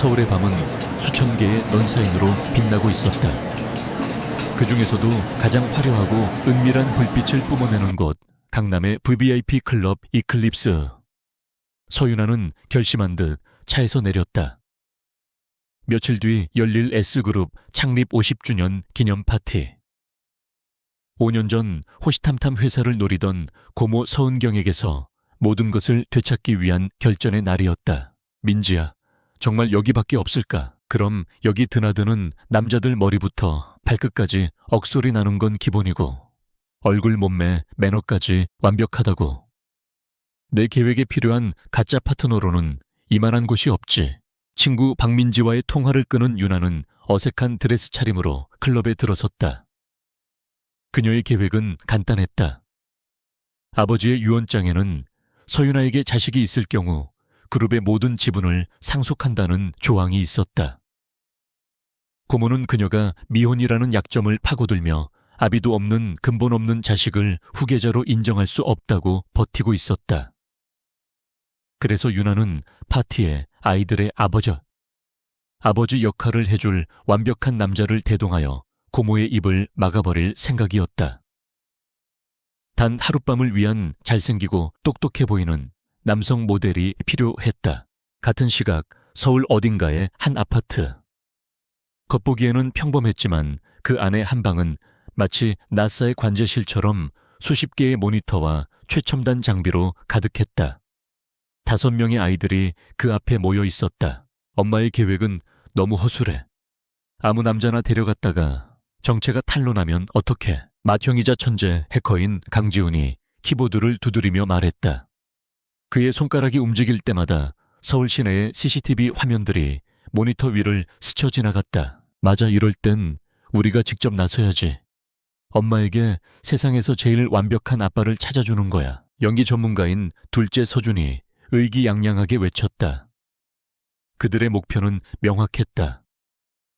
서울의 밤은 수천 개의 넌사인으로 빛나고 있었다. 그 중에서도 가장 화려하고 은밀한 불빛을 뿜어내는 곳, 강남의 VVIP 클럽 이클립스. 서윤아는 결심한 듯 차에서 내렸다. 며칠 뒤 열릴 S그룹 창립 50주년 기념 파티. 5년 전 호시탐탐 회사를 노리던 고모 서은경에게서 모든 것을 되찾기 위한 결전의 날이었다. 민지야, 정말 여기밖에 없을까? 그럼 여기 드나드는 남자들 머리부터 발끝까지 억소리 나는 건 기본이고 얼굴 몸매 매너까지 완벽하다고. 내 계획에 필요한 가짜 파트너로는 이만한 곳이 없지. 친구 박민지와의 통화를 끄는 유나는 어색한 드레스 차림으로 클럽에 들어섰다. 그녀의 계획은 간단했다. 아버지의 유언장에는 서윤아에게 자식이 있을 경우 그룹의 모든 지분을 상속한다는 조항이 있었다. 고모는 그녀가 미혼이라는 약점을 파고들며 아비도 없는 근본 없는 자식을 후계자로 인정할 수 없다고 버티고 있었다. 그래서 유나는 파티에 아이들의 아버지 역할을 해줄 완벽한 남자를 대동하여 고모의 입을 막아버릴 생각이었다. 단 하룻밤을 위한 잘생기고 똑똑해 보이는 남성 모델이 필요했다. 같은 시각 서울 어딘가의 한 아파트. 겉보기에는 평범했지만 그 안의 한 방은 마치 나사의 관제실처럼 수십 개의 모니터와 최첨단 장비로 가득했다. 5명의 아이들이 그 앞에 모여 있었다. 엄마의 계획은 너무 허술해. 아무 남자나 데려갔다가 정체가 탄로나면 어떡해. 맏형이자 천재 해커인 강지훈이 키보드를 두드리며 말했다. 그의 손가락이 움직일 때마다 서울 시내의 CCTV 화면들이 모니터 위를 스쳐 지나갔다. 맞아, 이럴 땐 우리가 직접 나서야지. 엄마에게 세상에서 제일 완벽한 아빠를 찾아주는 거야. 연기 전문가인 둘째 서준이 의기양양하게 외쳤다. 그들의 목표는 명확했다.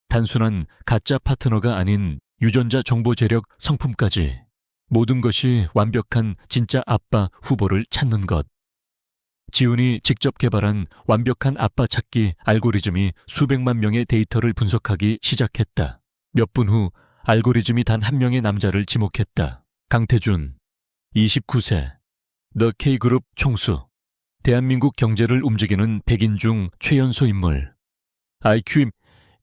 단순한 가짜 파트너가 아닌 유전자 정보 재력 성품까지 모든 것이 완벽한 진짜 아빠 후보를 찾는 것. 지훈이 직접 개발한 완벽한 아빠 찾기 알고리즘이 수백만 명의 데이터를 분석하기 시작했다. 몇 분 후 알고리즘이 단 한 명의 남자를 지목했다. 강태준, 29세, 더 K그룹 총수. 대한민국 경제를 움직이는 100인 중 최연소 인물. IQ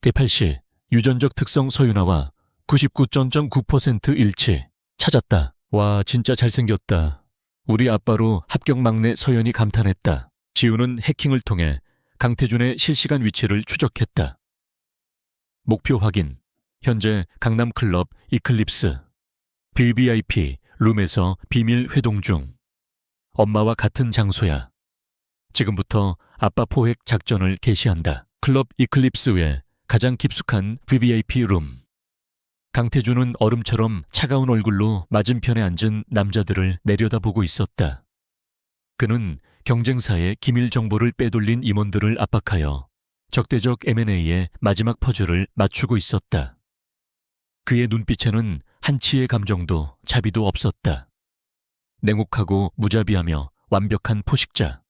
180, 유전적 특성 서윤아와 99.9% 일치. 찾았다. 와, 진짜 잘생겼다. 우리 아빠로 합격 막내 서연이 감탄했다. 지우는 해킹을 통해 강태준의 실시간 위치를 추적했다. 목표 확인. 현재 강남 클럽 이클립스. VVIP 룸에서 비밀 회동 중. 엄마와 같은 장소야. 지금부터 아빠 포획 작전을 개시한다. 클럽 이클립스 외 가장 깊숙한 VVIP 룸. 강태준은 얼음처럼 차가운 얼굴로 맞은편에 앉은 남자들을 내려다보고 있었다. 그는 경쟁사의 기밀 정보를 빼돌린 임원들을 압박하여 적대적 M&A의 마지막 퍼즐을 맞추고 있었다. 그의 눈빛에는 한치의 감정도 자비도 없었다. 냉혹하고 무자비하며 완벽한 포식자.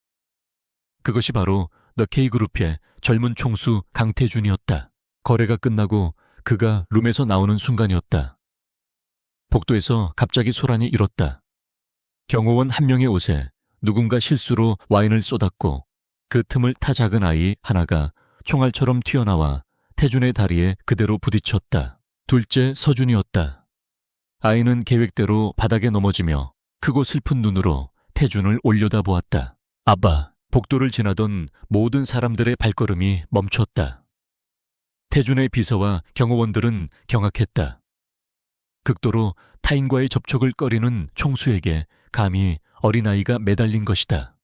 그것이 바로 더 K그룹의 젊은 총수 강태준이었다. 거래가 끝나고 그가 룸에서 나오는 순간이었다. 복도에서 갑자기 소란이 일었다. 경호원 한 명의 옷에 누군가 실수로 와인을 쏟았고 그 틈을 타 작은 아이 하나가 총알처럼 튀어나와 태준의 다리에 그대로 부딪혔다. 둘째 서준이었다. 아이는 계획대로 바닥에 넘어지며 크고 슬픈 눈으로 태준을 올려다보았다. 아빠. 복도를 지나던 모든 사람들의 발걸음이 멈췄다. 태준의 비서와 경호원들은 경악했다. 극도로 타인과의 접촉을 꺼리는 총수에게 감히 어린아이가 매달린 것이다.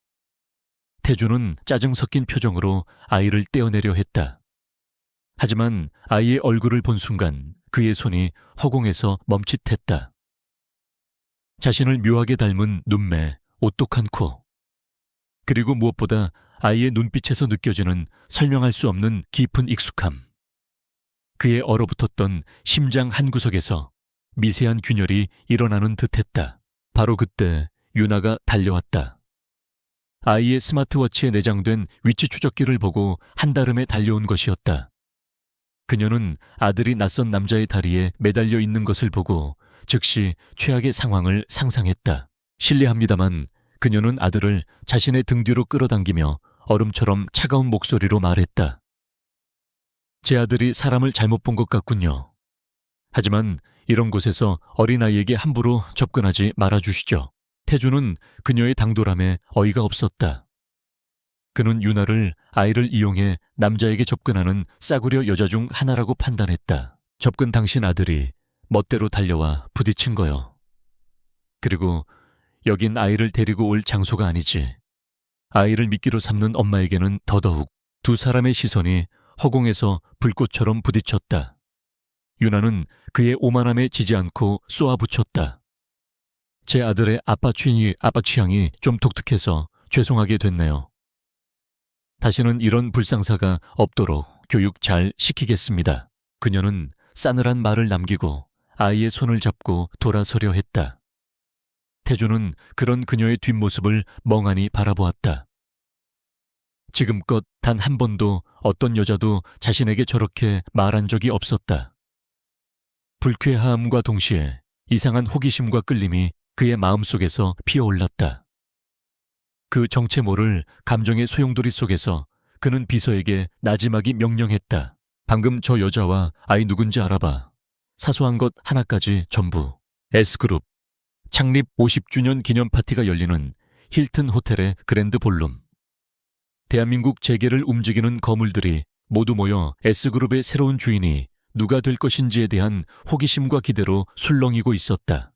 태준은 짜증 섞인 표정으로 아이를 떼어내려 했다. 하지만 아이의 얼굴을 본 순간 그의 손이 허공에서 멈칫했다. 자신을 묘하게 닮은 눈매, 오똑한 코. 그리고 무엇보다 아이의 눈빛에서 느껴지는 설명할 수 없는 깊은 익숙함. 그의 얼어붙었던 심장 한구석에서 미세한 균열이 일어나는 듯했다. 바로 그때 유나가 달려왔다. 아이의 스마트워치에 내장된 위치 추적기를 보고 한달음에 달려온 것이었다. 그녀는 아들이 낯선 남자의 다리에 매달려 있는 것을 보고 즉시 최악의 상황을 상상했다. 실례합니다만 그녀는 아들을 자신의 등 뒤로 끌어당기며 얼음처럼 차가운 목소리로 말했다. 제 아들이 사람을 잘못 본 것 같군요. 하지만 이런 곳에서 어린아이에게 함부로 접근하지 말아주시죠. 태주는 그녀의 당돌함에 어이가 없었다. 그는 유나를 아이를 이용해 남자에게 접근하는 싸구려 여자 중 하나라고 판단했다. 접근 당신 아들이 멋대로 달려와 부딪힌 거요. 그리고 여긴 아이를 데리고 올 장소가 아니지. 아이를 미끼로 삼는 엄마에게는 더더욱 두 사람의 시선이 허공에서 불꽃처럼 부딪혔다. 유나는 그의 오만함에 지지 않고 쏘아붙였다. 제 아들의 아빠 취향이 좀 독특해서 죄송하게 됐네요. 다시는 이런 불상사가 없도록 교육 잘 시키겠습니다. 그녀는 싸늘한 말을 남기고 아이의 손을 잡고 돌아서려 했다. 태주는 그런 그녀의 뒷모습을 멍하니 바라보았다. 지금껏 단 한 번도 어떤 여자도 자신에게 저렇게 말한 적이 없었다. 불쾌함과 동시에 이상한 호기심과 끌림이 그의 마음속에서 피어올랐다. 그 정체 모를 감정의 소용돌이 속에서 그는 비서에게 나지막이 명령했다. 방금 저 여자와 아이 누군지 알아봐. 사소한 것 하나까지 전부. S그룹 창립 50주년 기념 파티가 열리는 힐튼 호텔의 그랜드 볼룸. 대한민국 재계를 움직이는 거물들이 모두 모여 S그룹의 새로운 주인이 누가 될 것인지에 대한 호기심과 기대로 술렁이고 있었다.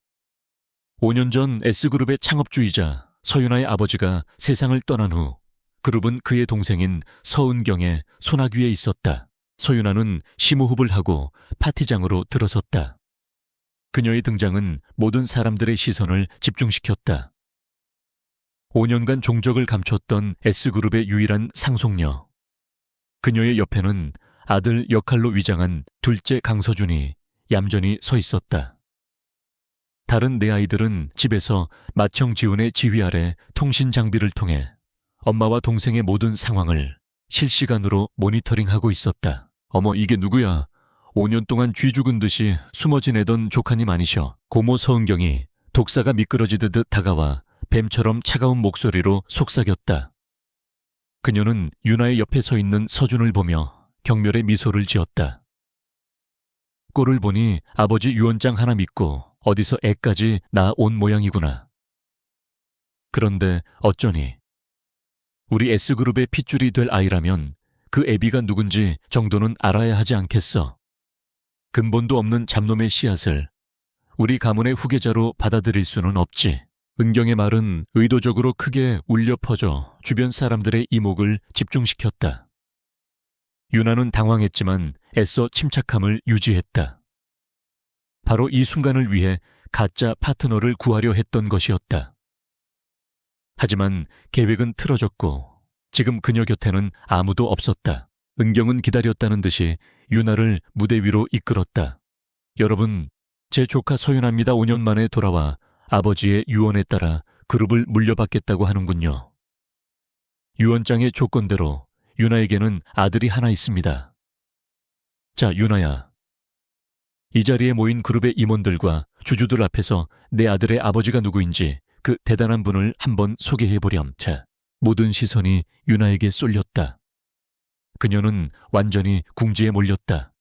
5년 전 S그룹의 창업주이자 서윤아의 아버지가 세상을 떠난 후 그룹은 그의 동생인 서은경의 손아귀에 있었다. 서윤아는 심호흡을 하고 파티장으로 들어섰다. 그녀의 등장은 모든 사람들의 시선을 집중시켰다. 5년간 종적을 감췄던 S그룹의 유일한 상속녀. 그녀의 옆에는 아들 역할로 위장한 둘째 강서준이 얌전히 서 있었다. 다른 네 아이들은 집에서 마청지훈의 지휘 아래 통신 장비를 통해 엄마와 동생의 모든 상황을 실시간으로 모니터링하고 있었다. 어머, 이게 누구야? 5년 동안 쥐 죽은 듯이 숨어 지내던 조카님 아니셔. 고모 서은경이 독사가 미끄러지듯 다가와 뱀처럼 차가운 목소리로 속삭였다. 그녀는 유나의 옆에 서 있는 서준을 보며 경멸의 미소를 지었다. 꼴을 보니 아버지 유언장 하나 믿고 어디서 애까지 낳아온 모양이구나. 그런데 어쩌니? 우리 S그룹의 핏줄이 될 아이라면 그 애비가 누군지 정도는 알아야 하지 않겠어. 근본도 없는 잡놈의 씨앗을 우리 가문의 후계자로 받아들일 수는 없지. 은경의 말은 의도적으로 크게 울려 퍼져 주변 사람들의 이목을 집중시켰다. 유나는 당황했지만 애써 침착함을 유지했다. 바로 이 순간을 위해 가짜 파트너를 구하려 했던 것이었다. 하지만 계획은 틀어졌고 지금 그녀 곁에는 아무도 없었다. 은경은 기다렸다는 듯이 유나를 무대 위로 이끌었다. 여러분, 제 조카 서윤아입니다. 5년 만에 돌아와 아버지의 유언에 따라 그룹을 물려받겠다고 하는군요. 유언장의 조건대로 유나에게는 아들이 하나 있습니다. 자, 유나야. 이 자리에 모인 그룹의 임원들과 주주들 앞에서 내 아들의 아버지가 누구인지 그 대단한 분을 한번 소개해보렴. 자, 모든 시선이 유나에게 쏠렸다. 그녀는 완전히 궁지에 몰렸다.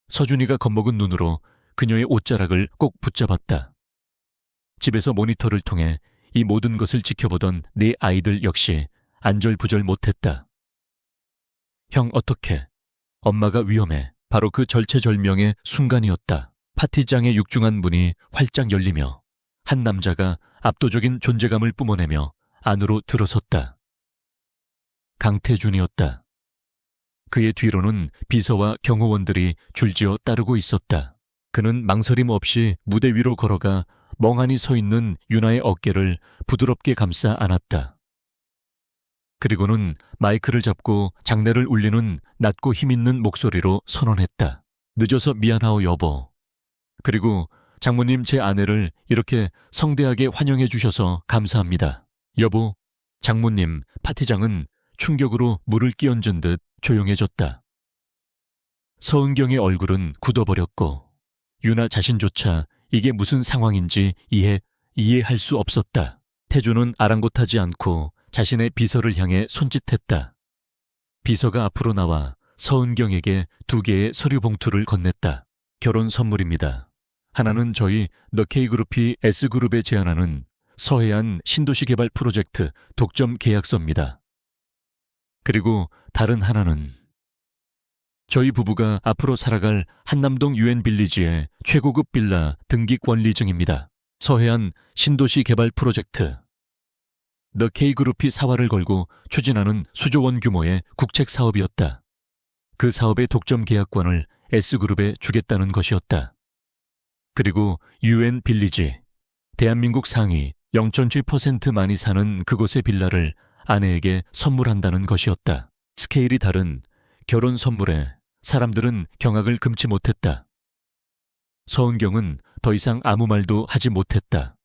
서준이가 겁먹은 눈으로 그녀의 옷자락을 꼭 붙잡았다. 집에서 모니터를 통해 이 모든 것을 지켜보던 네 아이들 역시 안절부절 못했다. 형, 어떡해. 엄마가 위험해. 바로 그 절체절명의 순간이었다. 파티장의 육중한 문이 활짝 열리며 한 남자가 압도적인 존재감을 뿜어내며 안으로 들어섰다. 강태준이었다. 그의 뒤로는 비서와 경호원들이 줄지어 따르고 있었다. 그는 망설임 없이 무대 위로 걸어가 멍하니 서 있는 유나의 어깨를 부드럽게 감싸 안았다. 그리고는 마이크를 잡고 장내를 울리는 낮고 힘있는 목소리로 선언했다. 늦어서 미안하오 여보. 그리고 장모님 제 아내를 이렇게 성대하게 환영해 주셔서 감사합니다. 여보, 장모님, 파티장은 충격으로 물을 끼얹은 듯 조용해졌다. 서은경의 얼굴은 굳어버렸고 유나 자신조차 이게 무슨 상황인지 이해할 수 없었다. 태주는 아랑곳하지 않고 자신의 비서를 향해 손짓했다. 비서가 앞으로 나와 서은경에게 2개의 서류 봉투를 건넸다. 결혼 선물입니다. 하나는 저희 더 K그룹이 S그룹에 제안하는 서해안 신도시 개발 프로젝트 독점 계약서입니다. 그리고 다른 하나는 저희 부부가 앞으로 살아갈 한남동 유엔빌리지의 최고급 빌라 등기 권리증입니다. 서해안 신도시 개발 프로젝트. 더 K그룹이 사활을 걸고 추진하는 수조원 규모의 국책 사업이었다. 그 사업의 독점 계약권을 S그룹에 주겠다는 것이었다. 그리고 유엔빌리지, 대한민국 상위 0.7% 많이 사는 그곳의 빌라를 아내에게 선물한다는 것이었다. 스케일이 다른 결혼 선물에 사람들은 경악을 금치 못했다. 서은경은 더 이상 아무 말도 하지 못했다.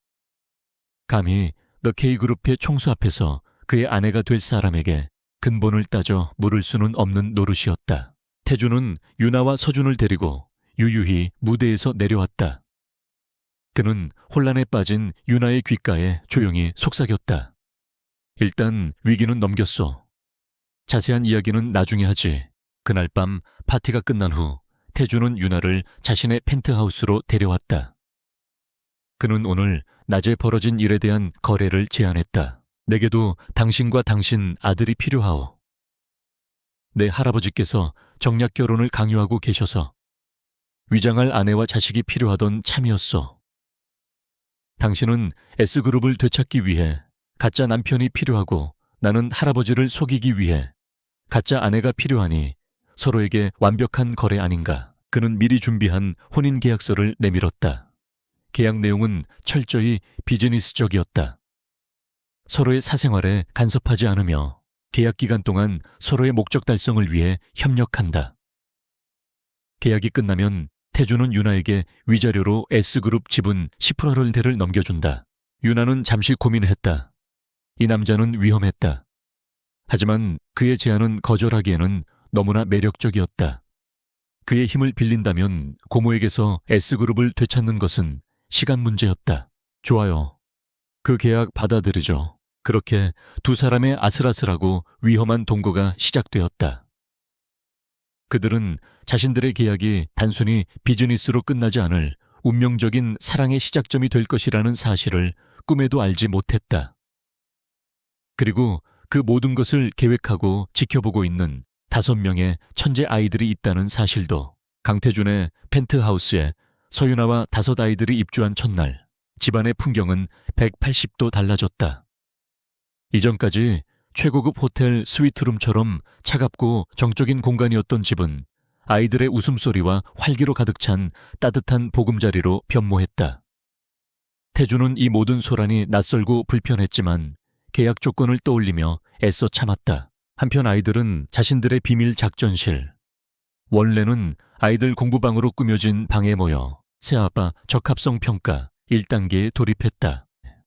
감히 더 K그룹의 총수 앞에서 그의 아내가 될 사람에게 근본을 따져 물을 수는 없는 노릇이었다. 태주는 유나와 서준을 데리고 유유히 무대에서 내려왔다. 그는 혼란에 빠진 유나의 귓가에 조용히 속삭였다. 일단 위기는 넘겼어. 자세한 이야기는 나중에 하지. 그날 밤 파티가 끝난 후 태주는 유나를 자신의 펜트하우스로 데려왔다. 그는 오늘 낮에 벌어진 일에 대한 거래를 제안했다. 내게도 당신과 당신 아들이 필요하오. 내 할아버지께서 정략 결혼을 강요하고 계셔서 위장할 아내와 자식이 필요하던 참이었어. 당신은 S그룹을 되찾기 위해 가짜 남편이 필요하고 나는 할아버지를 속이기 위해 가짜 아내가 필요하니 서로에게 완벽한 거래 아닌가. 그는 미리 준비한 혼인계약서를 내밀었다. 계약 내용은 철저히 비즈니스적이었다. 서로의 사생활에 간섭하지 않으며 계약 기간 동안 서로의 목적 달성을 위해 협력한다. 계약이 끝나면 태주는 유나에게 위자료로 S그룹 지분 10%를 넘겨준다. 유나는 잠시 고민했다. 이 남자는 위험했다. 하지만 그의 제안은 거절하기에는 너무나 매력적이었다. 그의 힘을 빌린다면 고모에게서 S그룹을 되찾는 것은 시간 문제였다. 좋아요. 그 계약 받아들이죠. 그렇게 두 사람의 아슬아슬하고 위험한 동거가 시작되었다. 그들은 자신들의 계약이 단순히 비즈니스로 끝나지 않을 운명적인 사랑의 시작점이 될 것이라는 사실을 꿈에도 알지 못했다. 그리고 그 모든 것을 계획하고 지켜보고 있는 5명의 천재 아이들이 있다는 사실도. 강태준의 펜트하우스에 서윤아와 5 아이들이 입주한 첫날, 집안의 풍경은 180도 달라졌다. 이전까지 최고급 호텔 스위트룸처럼 차갑고 정적인 공간이었던 집은 아이들의 웃음소리와 활기로 가득 찬 따뜻한 보금자리로 변모했다. 태주는 이 모든 소란이 낯설고 불편했지만 계약 조건을 떠올리며 애써 참았다. 한편 아이들은 자신들의 비밀 작전실, 원래는 아이들 공부방으로 꾸며진 방에 모여 새아빠 적합성 평가 1단계에 돌입했다.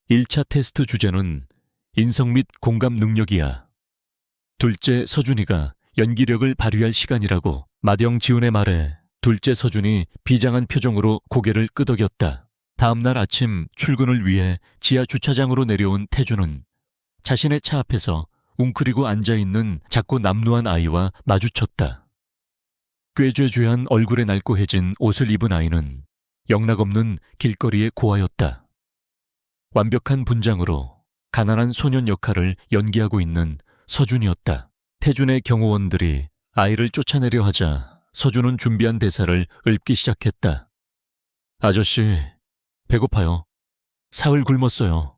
1차 테스트 주제는 인성 및 공감 능력이야. 둘째 서준이가 연기력을 발휘할 시간이라고. 맏형 지훈의 말에 둘째 서준이 비장한 표정으로 고개를 끄덕였다. 다음날 아침 출근을 위해 지하 주차장으로 내려온 태주는 자신의 차 앞에서 웅크리고 앉아있는 작고 남루한 아이와 마주쳤다. 꾀죄죄한 얼굴에 날고해진 옷을 입은 아이는 영락없는 길거리의 고아였다. 완벽한 분장으로 가난한 소년 역할을 연기하고 있는 서준이었다. 태준의 경호원들이 아이를 쫓아내려 하자 서준은 준비한 대사를 읊기 시작했다. 아저씨, 배고파요. 사흘 굶었어요.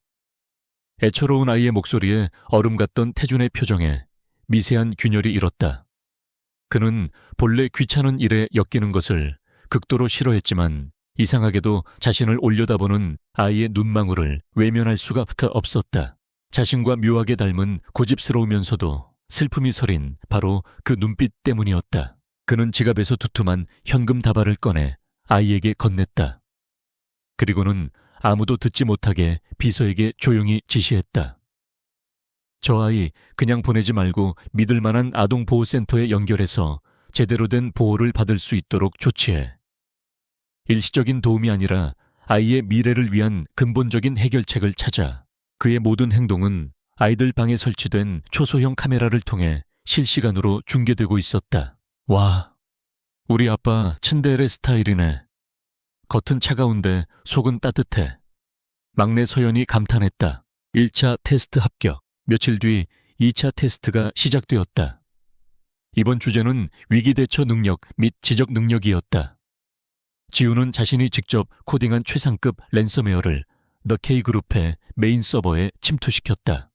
애처로운 아이의 목소리에 얼음 같던 태준의 표정에 미세한 균열이 일었다. 그는 본래 귀찮은 일에 엮이는 것을 극도로 싫어했지만 이상하게도 자신을 올려다보는 아이의 눈망울을 외면할 수가 없었다. 자신과 묘하게 닮은 고집스러우면서도 슬픔이 서린 바로 그 눈빛 때문이었다. 그는 지갑에서 두툼한 현금 다발을 꺼내 아이에게 건넸다. 그리고는 아무도 듣지 못하게 비서에게 조용히 지시했다. 저 아이 그냥 보내지 말고 믿을 만한 아동보호센터에 연결해서 제대로 된 보호를 받을 수 있도록 조치해. 일시적인 도움이 아니라 아이의 미래를 위한 근본적인 해결책을 찾아. 그의 모든 행동은 아이들 방에 설치된 초소형 카메라를 통해 실시간으로 중계되고 있었다. 와, 우리 아빠 츤데레 스타일이네. 겉은 차가운데 속은 따뜻해. 막내 서연이 감탄했다. 1차 테스트 합격. 며칠 뒤 2차 테스트가 시작되었다. 이번 주제는 위기대처 능력 및 지적 능력이었다. 지우는 자신이 직접 코딩한 최상급 랜섬웨어를 The K그룹의 메인 서버에 침투시켰다.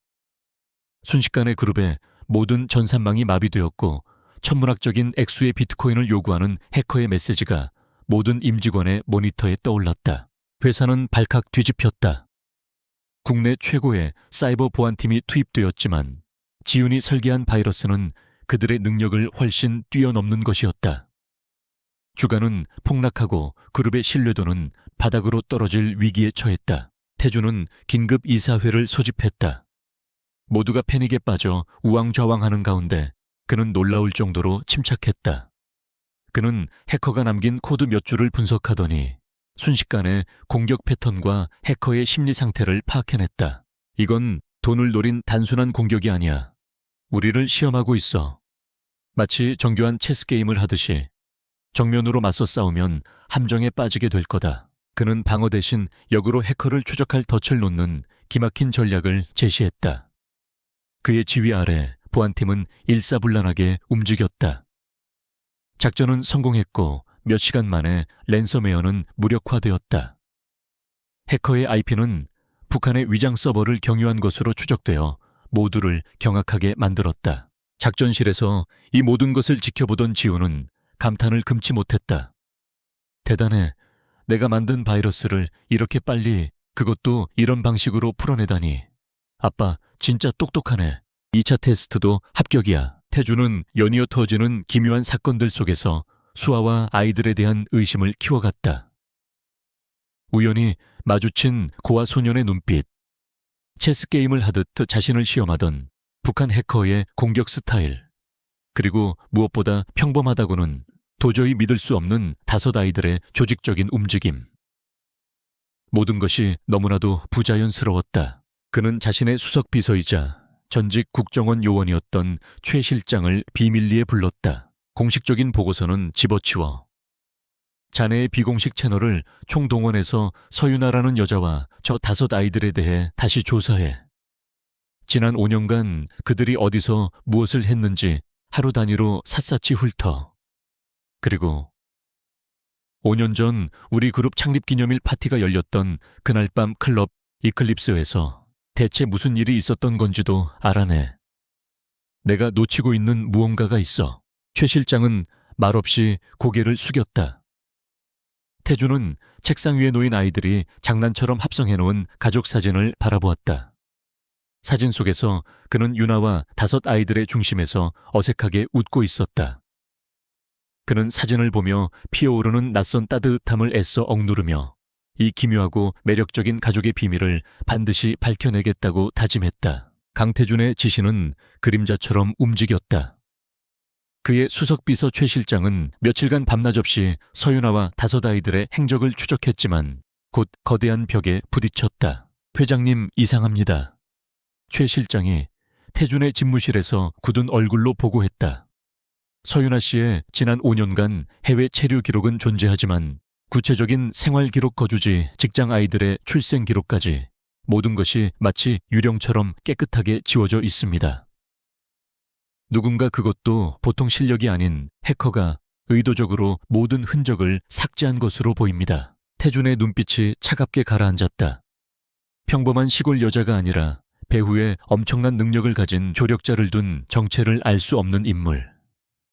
순식간에 그룹의 모든 전산망이 마비되었고 천문학적인 액수의 비트코인을 요구하는 해커의 메시지가 모든 임직원의 모니터에 떠올랐다. 회사는 발칵 뒤집혔다. 국내 최고의 사이버 보안팀이 투입되었지만 지훈이 설계한 바이러스는 그들의 능력을 훨씬 뛰어넘는 것이었다. 주가는 폭락하고 그룹의 신뢰도는 바닥으로 떨어질 위기에 처했다. 태주는 긴급 이사회를 소집했다. 모두가 패닉에 빠져 우왕좌왕하는 가운데 그는 놀라울 정도로 침착했다. 그는 해커가 남긴 코드 몇 줄을 분석하더니 순식간에 공격 패턴과 해커의 심리 상태를 파악해냈다. 이건 돈을 노린 단순한 공격이 아니야. 우리를 시험하고 있어. 마치 정교한 체스 게임을 하듯이 정면으로 맞서 싸우면 함정에 빠지게 될 거다. 그는 방어 대신 역으로 해커를 추적할 덫을 놓는 기막힌 전략을 제시했다. 그의 지휘 아래 보안팀은 일사불란하게 움직였다. 작전은 성공했고 몇 시간 만에 랜섬웨어는 무력화되었다. 해커의 IP는 북한의 위장 서버를 경유한 것으로 추적되어 모두를 경악하게 만들었다. 작전실에서 이 모든 것을 지켜보던 지우는 감탄을 금치 못했다. 대단해. 내가 만든 바이러스를 이렇게 빨리, 그것도 이런 방식으로 풀어내다니. 아빠, 진짜 똑똑하네. 2차 테스트도 합격이야. 태주는 연이어 터지는 기묘한 사건들 속에서 수아와 아이들에 대한 의심을 키워갔다. 우연히 마주친 고아 소년의 눈빛, 체스 게임을 하듯 자신을 시험하던 북한 해커의 공격 스타일, 그리고 무엇보다 평범하다고는 도저히 믿을 수 없는 5 아이들의 조직적인 움직임. 모든 것이 너무나도 부자연스러웠다. 그는 자신의 수석 비서이자 전직 국정원 요원이었던 최 실장을 비밀리에 불렀다. 공식적인 보고서는 집어치워. 자네의 비공식 채널을 총동원해서 서윤아라는 여자와 저 5 아이들에 대해 다시 조사해. 지난 5년간 그들이 어디서 무엇을 했는지 하루 단위로 샅샅이 훑어. 그리고 5년 전 우리 그룹 창립 기념일 파티가 열렸던 그날 밤 클럽 이클립스에서 대체 무슨 일이 있었던 건지도 알아내. 내가 놓치고 있는 무언가가 있어. 최 실장은 말없이 고개를 숙였다. 태주는 책상 위에 놓인 아이들이 장난처럼 합성해놓은 가족 사진을 바라보았다. 사진 속에서 그는 유나와 5 아이들의 중심에서 어색하게 웃고 있었다. 그는 사진을 보며 피어오르는 낯선 따뜻함을 애써 억누르며 이 기묘하고 매력적인 가족의 비밀을 반드시 밝혀내겠다고 다짐했다. 강태준의 지시는 그림자처럼 움직였다. 그의 수석비서 최 실장은 며칠간 밤낮 없이 서윤아와 5 아이들의 행적을 추적했지만 곧 거대한 벽에 부딪혔다. 회장님, 이상합니다. 최 실장이 태준의 집무실에서 굳은 얼굴로 보고했다. 서윤아 씨의 지난 5년간 해외 체류 기록은 존재하지만 구체적인 생활 기록 거주지, 직장 아이들의 출생 기록까지 모든 것이 마치 유령처럼 깨끗하게 지워져 있습니다. 누군가, 그것도 보통 실력이 아닌 해커가 의도적으로 모든 흔적을 삭제한 것으로 보입니다. 태준의 눈빛이 차갑게 가라앉았다. 평범한 시골 여자가 아니라 배후에 엄청난 능력을 가진 조력자를 둔 정체를 알 수 없는 인물.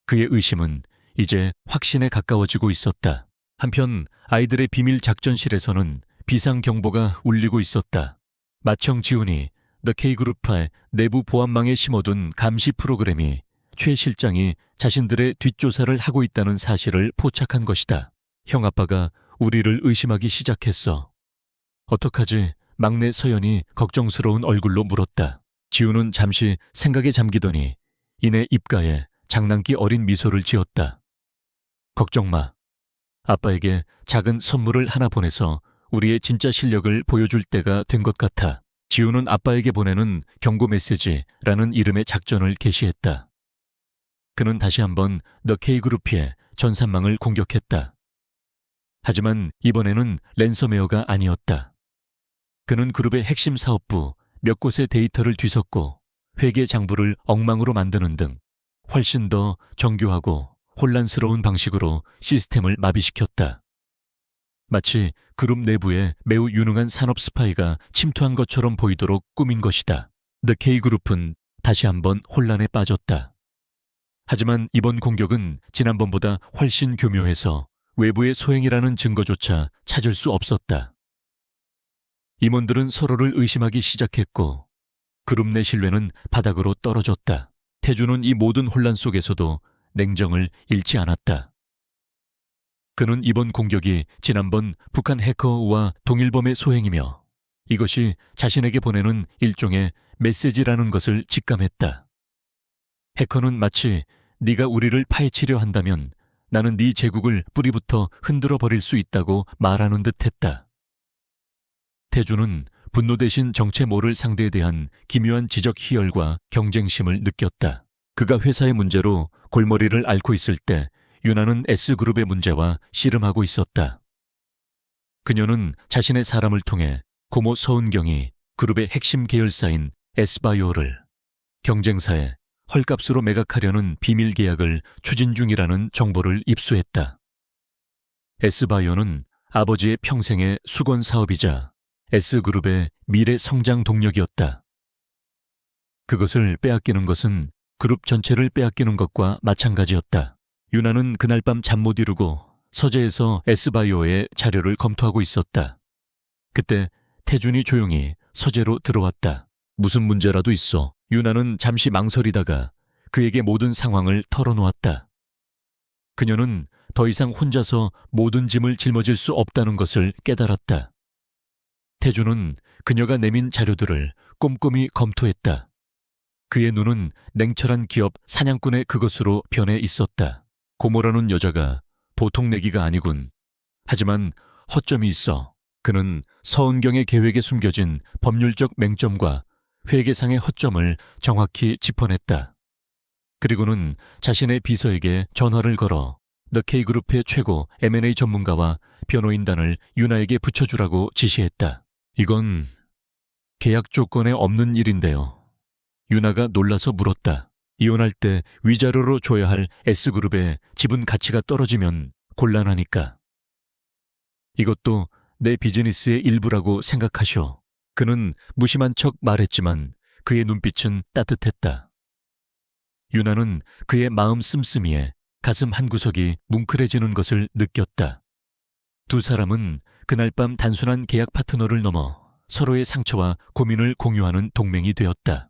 그의 의심은 이제 확신에 가까워지고 있었다. 한편 아이들의 비밀 작전실에서는 비상경보가 울리고 있었다. 마청 지훈이 The K그룹의 내부 보안망에 심어둔 감시 프로그램이 최 실장이 자신들의 뒷조사를 하고 있다는 사실을 포착한 것이다. 형, 아빠가 우리를 의심하기 시작했어. 어떡하지? 막내 서연이 걱정스러운 얼굴로 물었다. 지우는 잠시 생각에 잠기더니 이내 입가에 장난기 어린 미소를 지었다. 걱정 마. 아빠에게 작은 선물을 하나 보내서 우리의 진짜 실력을 보여줄 때가 된 것 같아. 지우는 아빠에게 보내는 경고 메시지라는 이름의 작전을 개시했다. 그는 다시 한번 더 K그룹의 전산망을 공격했다. 하지만 이번에는 랜섬웨어가 아니었다. 그는 그룹의 핵심 사업부 몇 곳의 데이터를 뒤섞고 회계 장부를 엉망으로 만드는 등 훨씬 더 정교하고 혼란스러운 방식으로 시스템을 마비시켰다. 마치 그룹 내부에 매우 유능한 산업 스파이가 침투한 것처럼 보이도록 꾸민 것이다. The K그룹은 다시 한번 혼란에 빠졌다. 하지만 이번 공격은 지난번보다 훨씬 교묘해서 외부의 소행이라는 증거조차 찾을 수 없었다. 임원들은 서로를 의심하기 시작했고 그룹 내 신뢰는 바닥으로 떨어졌다. 태주는 이 모든 혼란 속에서도 냉정을 잃지 않았다. 그는 이번 공격이 지난번 북한 해커와 동일범의 소행이며 이것이 자신에게 보내는 일종의 메시지라는 것을 직감했다. 해커는 마치 네가 우리를 파헤치려 한다면 나는 네 제국을 뿌리부터 흔들어 버릴 수 있다고 말하는 듯했다. 태주는 분노 대신 정체 모를 상대에 대한 기묘한 지적 희열과 경쟁심을 느꼈다. 그가 회사의 문제로 골머리를 앓고 있을 때 유나는 S그룹의 문제와 씨름하고 있었다. 그녀는 자신의 사람을 통해 고모 서은경이 그룹의 핵심 계열사인 S바이오를 경쟁사에 헐값으로 매각하려는 비밀 계약을 추진 중이라는 정보를 입수했다. S바이오는 아버지의 평생의 수건 사업이자 S그룹의 미래 성장 동력이었다. 그것을 빼앗기는 것은 그룹 전체를 빼앗기는 것과 마찬가지였다. 유나는 그날 밤 잠 못 이루고 서재에서 S바이오의 자료를 검토하고 있었다. 그때 태준이 조용히 서재로 들어왔다. 무슨 문제라도 있어. 유나는 잠시 망설이다가 그에게 모든 상황을 털어놓았다. 그녀는 더 이상 혼자서 모든 짐을 짊어질 수 없다는 것을 깨달았다. 태준은 그녀가 내민 자료들을 꼼꼼히 검토했다. 그의 눈은 냉철한 기업 사냥꾼의 그것으로 변해 있었다. 고모라는 여자가 보통 내기가 아니군. 하지만 허점이 있어. 그는 서은경의 계획에 숨겨진 법률적 맹점과 회계상의 허점을 정확히 짚어냈다. 그리고는 자신의 비서에게 전화를 걸어 The K그룹의 최고 M&A 전문가와 변호인단을 유나에게 붙여주라고 지시했다. 이건 계약 조건에 없는 일인데요. 유나가 놀라서 물었다. 이혼할 때 위자료로 줘야 할 S그룹의 지분 가치가 떨어지면 곤란하니까. 이것도 내 비즈니스의 일부라고 생각하쇼. 그는 무심한 척 말했지만 그의 눈빛은 따뜻했다. 유나는 그의 마음 씀씀이에 가슴 한구석이 뭉클해지는 것을 느꼈다. 두 사람은 그날 밤 단순한 계약 파트너를 넘어 서로의 상처와 고민을 공유하는 동맹이 되었다.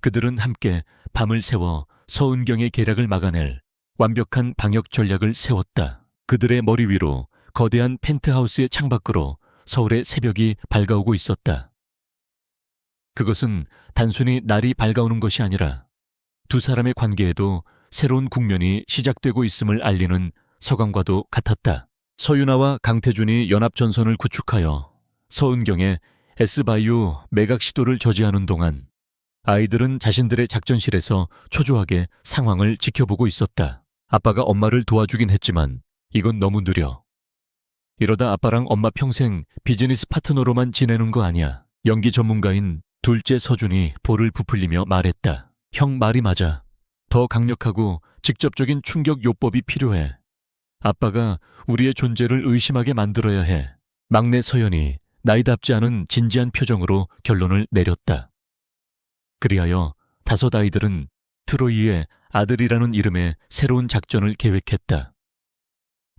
그들은 함께 밤을 새워 서은경의 계략을 막아낼 완벽한 방역 전략을 세웠다. 그들의 머리 위로 거대한 펜트하우스의 창밖으로 서울의 새벽이 밝아오고 있었다. 그것은 단순히 날이 밝아오는 것이 아니라 두 사람의 관계에도 새로운 국면이 시작되고 있음을 알리는 서광과도 같았다. 서유나와 강태준이 연합전선을 구축하여 서은경의 S바이오 매각 시도를 저지하는 동안 아이들은 자신들의 작전실에서 초조하게 상황을 지켜보고 있었다. 아빠가 엄마를 도와주긴 했지만 이건 너무 느려. 이러다 아빠랑 엄마 평생 비즈니스 파트너로만 지내는 거 아니야. 연기 전문가인 둘째 서준이 볼을 부풀리며 말했다. 형 말이 맞아. 더 강력하고 직접적인 충격 요법이 필요해. 아빠가 우리의 존재를 의심하게 만들어야 해. 막내 서연이 나이답지 않은 진지한 표정으로 결론을 내렸다. 그리하여 다섯 아이들은 트로이의 아들이라는 이름의 새로운 작전을 계획했다.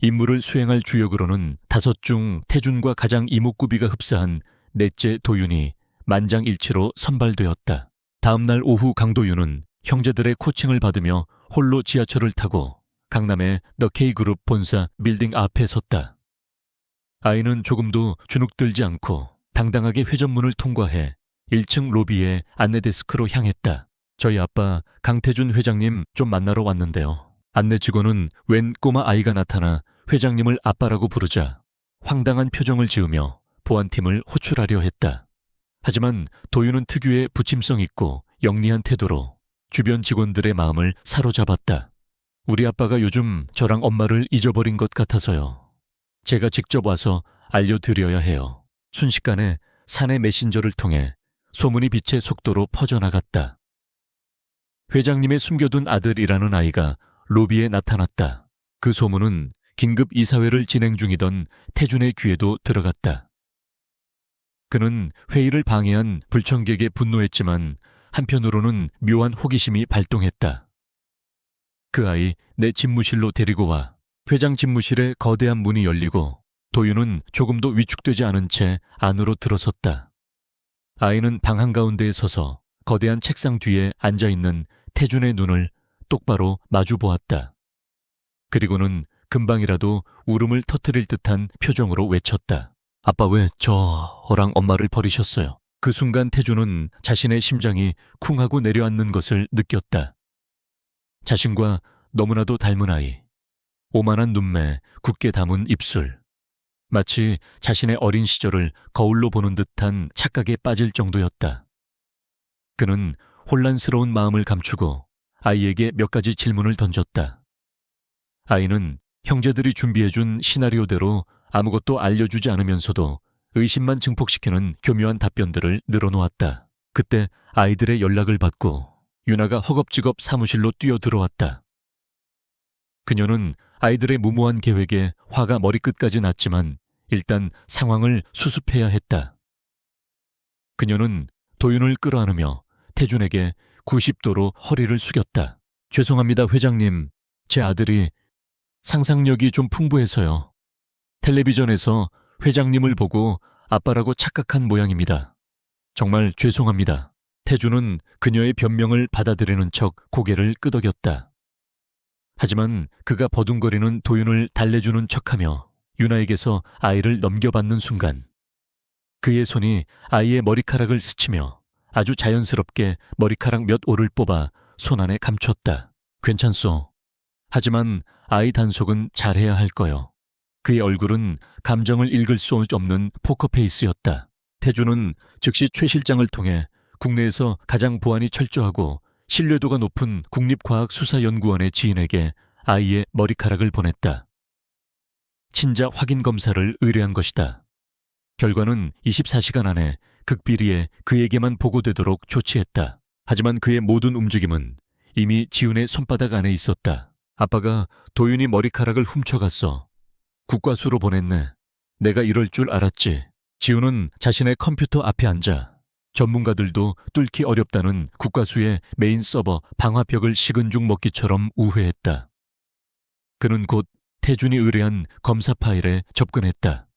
임무를 수행할 주역으로는 다섯 중 태준과 가장 이목구비가 흡사한 넷째 도윤이 만장일치로 선발되었다. 다음날 오후 강도윤은 형제들의 코칭을 받으며 홀로 지하철을 타고 강남의 The K그룹 본사 빌딩 앞에 섰다. 아이는 조금도 주눅들지 않고 당당하게 회전문을 통과해 1층 로비의 안내데스크로 향했다. 저희 아빠 강태준 회장님 좀 만나러 왔는데요. 안내 직원은 웬 꼬마 아이가 나타나 회장님을 아빠라고 부르자 황당한 표정을 지으며 보안팀을 호출하려 했다. 하지만 도윤은 특유의 부침성 있고 영리한 태도로 주변 직원들의 마음을 사로잡았다. 우리 아빠가 요즘 저랑 엄마를 잊어버린 것 같아서요. 제가 직접 와서 알려드려야 해요. 순식간에 사내 메신저를 통해 소문이 빛의 속도로 퍼져나갔다. 회장님의 숨겨둔 아들이라는 아이가 로비에 나타났다. 그 소문은 긴급 이사회를 진행 중이던 태준의 귀에도 들어갔다. 그는 회의를 방해한 불청객에 분노했지만 한편으로는 묘한 호기심이 발동했다. 그 아이 내 집무실로 데리고 와. 회장 집무실에 거대한 문이 열리고 도윤은 조금도 위축되지 않은 채 안으로 들어섰다. 아이는 방 한가운데에 서서 거대한 책상 뒤에 앉아있는 태준의 눈을 똑바로 마주 보았다. 그리고는 금방이라도 울음을 터뜨릴 듯한 표정으로 외쳤다. 아빠 왜 저랑 엄마를 버리셨어요? 그 순간 태준은 자신의 심장이 쿵하고 내려앉는 것을 느꼈다. 자신과 너무나도 닮은 아이, 오만한 눈매, 굳게 담은 입술, 마치 자신의 어린 시절을 거울로 보는 듯한 착각에 빠질 정도였다. 그는 혼란스러운 마음을 감추고 아이에게 몇 가지 질문을 던졌다. 아이는 형제들이 준비해준 시나리오대로 아무것도 알려주지 않으면서도 의심만 증폭시키는 교묘한 답변들을 늘어놓았다. 그때 아이들의 연락을 받고 유나가 허겁지겁 사무실로 뛰어들어왔다. 그녀는 아이들의 무모한 계획에 화가 머리끝까지 났지만 일단 상황을 수습해야 했다. 그녀는 도윤을 끌어안으며 태준에게 90도로 허리를 숙였다. 죄송합니다, 회장님. 제 아들이 상상력이 좀 풍부해서요. 텔레비전에서 회장님을 보고 아빠라고 착각한 모양입니다. 정말 죄송합니다. 태준은 그녀의 변명을 받아들이는 척 고개를 끄덕였다. 하지만 그가 버둥거리는 도윤을 달래주는 척하며 유나에게서 아이를 넘겨받는 순간 그의 손이 아이의 머리카락을 스치며 아주 자연스럽게 머리카락 몇 올을 뽑아 손 안에 감췄다. 괜찮소. 하지만 아이 단속은 잘해야 할 거요. 그의 얼굴은 감정을 읽을 수 없는 포커페이스였다. 태준은 즉시 최 실장을 통해 국내에서 가장 보안이 철저하고 신뢰도가 높은 국립과학수사연구원의 지인에게 아이의 머리카락을 보냈다. 친자 확인 검사를 의뢰한 것이다. 결과는 24시간 안에 극비리에 그에게만 보고되도록 조치했다. 하지만 그의 모든 움직임은 이미 지훈의 손바닥 안에 있었다. 아빠가 도윤이 머리카락을 훔쳐갔어. 국과수로 보냈네. 내가 이럴 줄 알았지. 지훈은 자신의 컴퓨터 앞에 앉아 전문가들도 뚫기 어렵다는 국과수의 메인 서버 방화벽을 식은 죽 먹기처럼 우회했다. 그는 곧 태준이 의뢰한 검사 파일에 접근했다.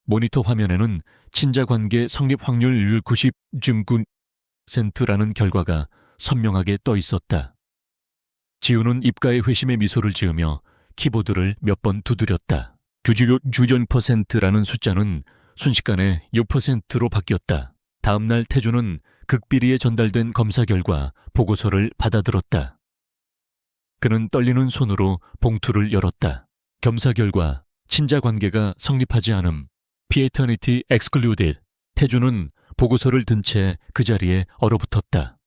모니터 화면에는 친자관계 성립 확률 90.9%라는 결과가 선명하게 떠 있었다. 지훈은 입가에 회심의 미소를 지으며 키보드를 몇 번 두드렸다. 주전 %라는 숫자는 순식간에 6%로 바뀌었다. 다음 날 태준은 극비리에 전달된 검사 결과 보고서를 받아들었다. 그는 떨리는 손으로 봉투를 열었다. 검사 결과 친자 관계가 성립하지 않음. Paternity excluded. 태준은 보고서를 든 채 그 자리에 얼어붙었다.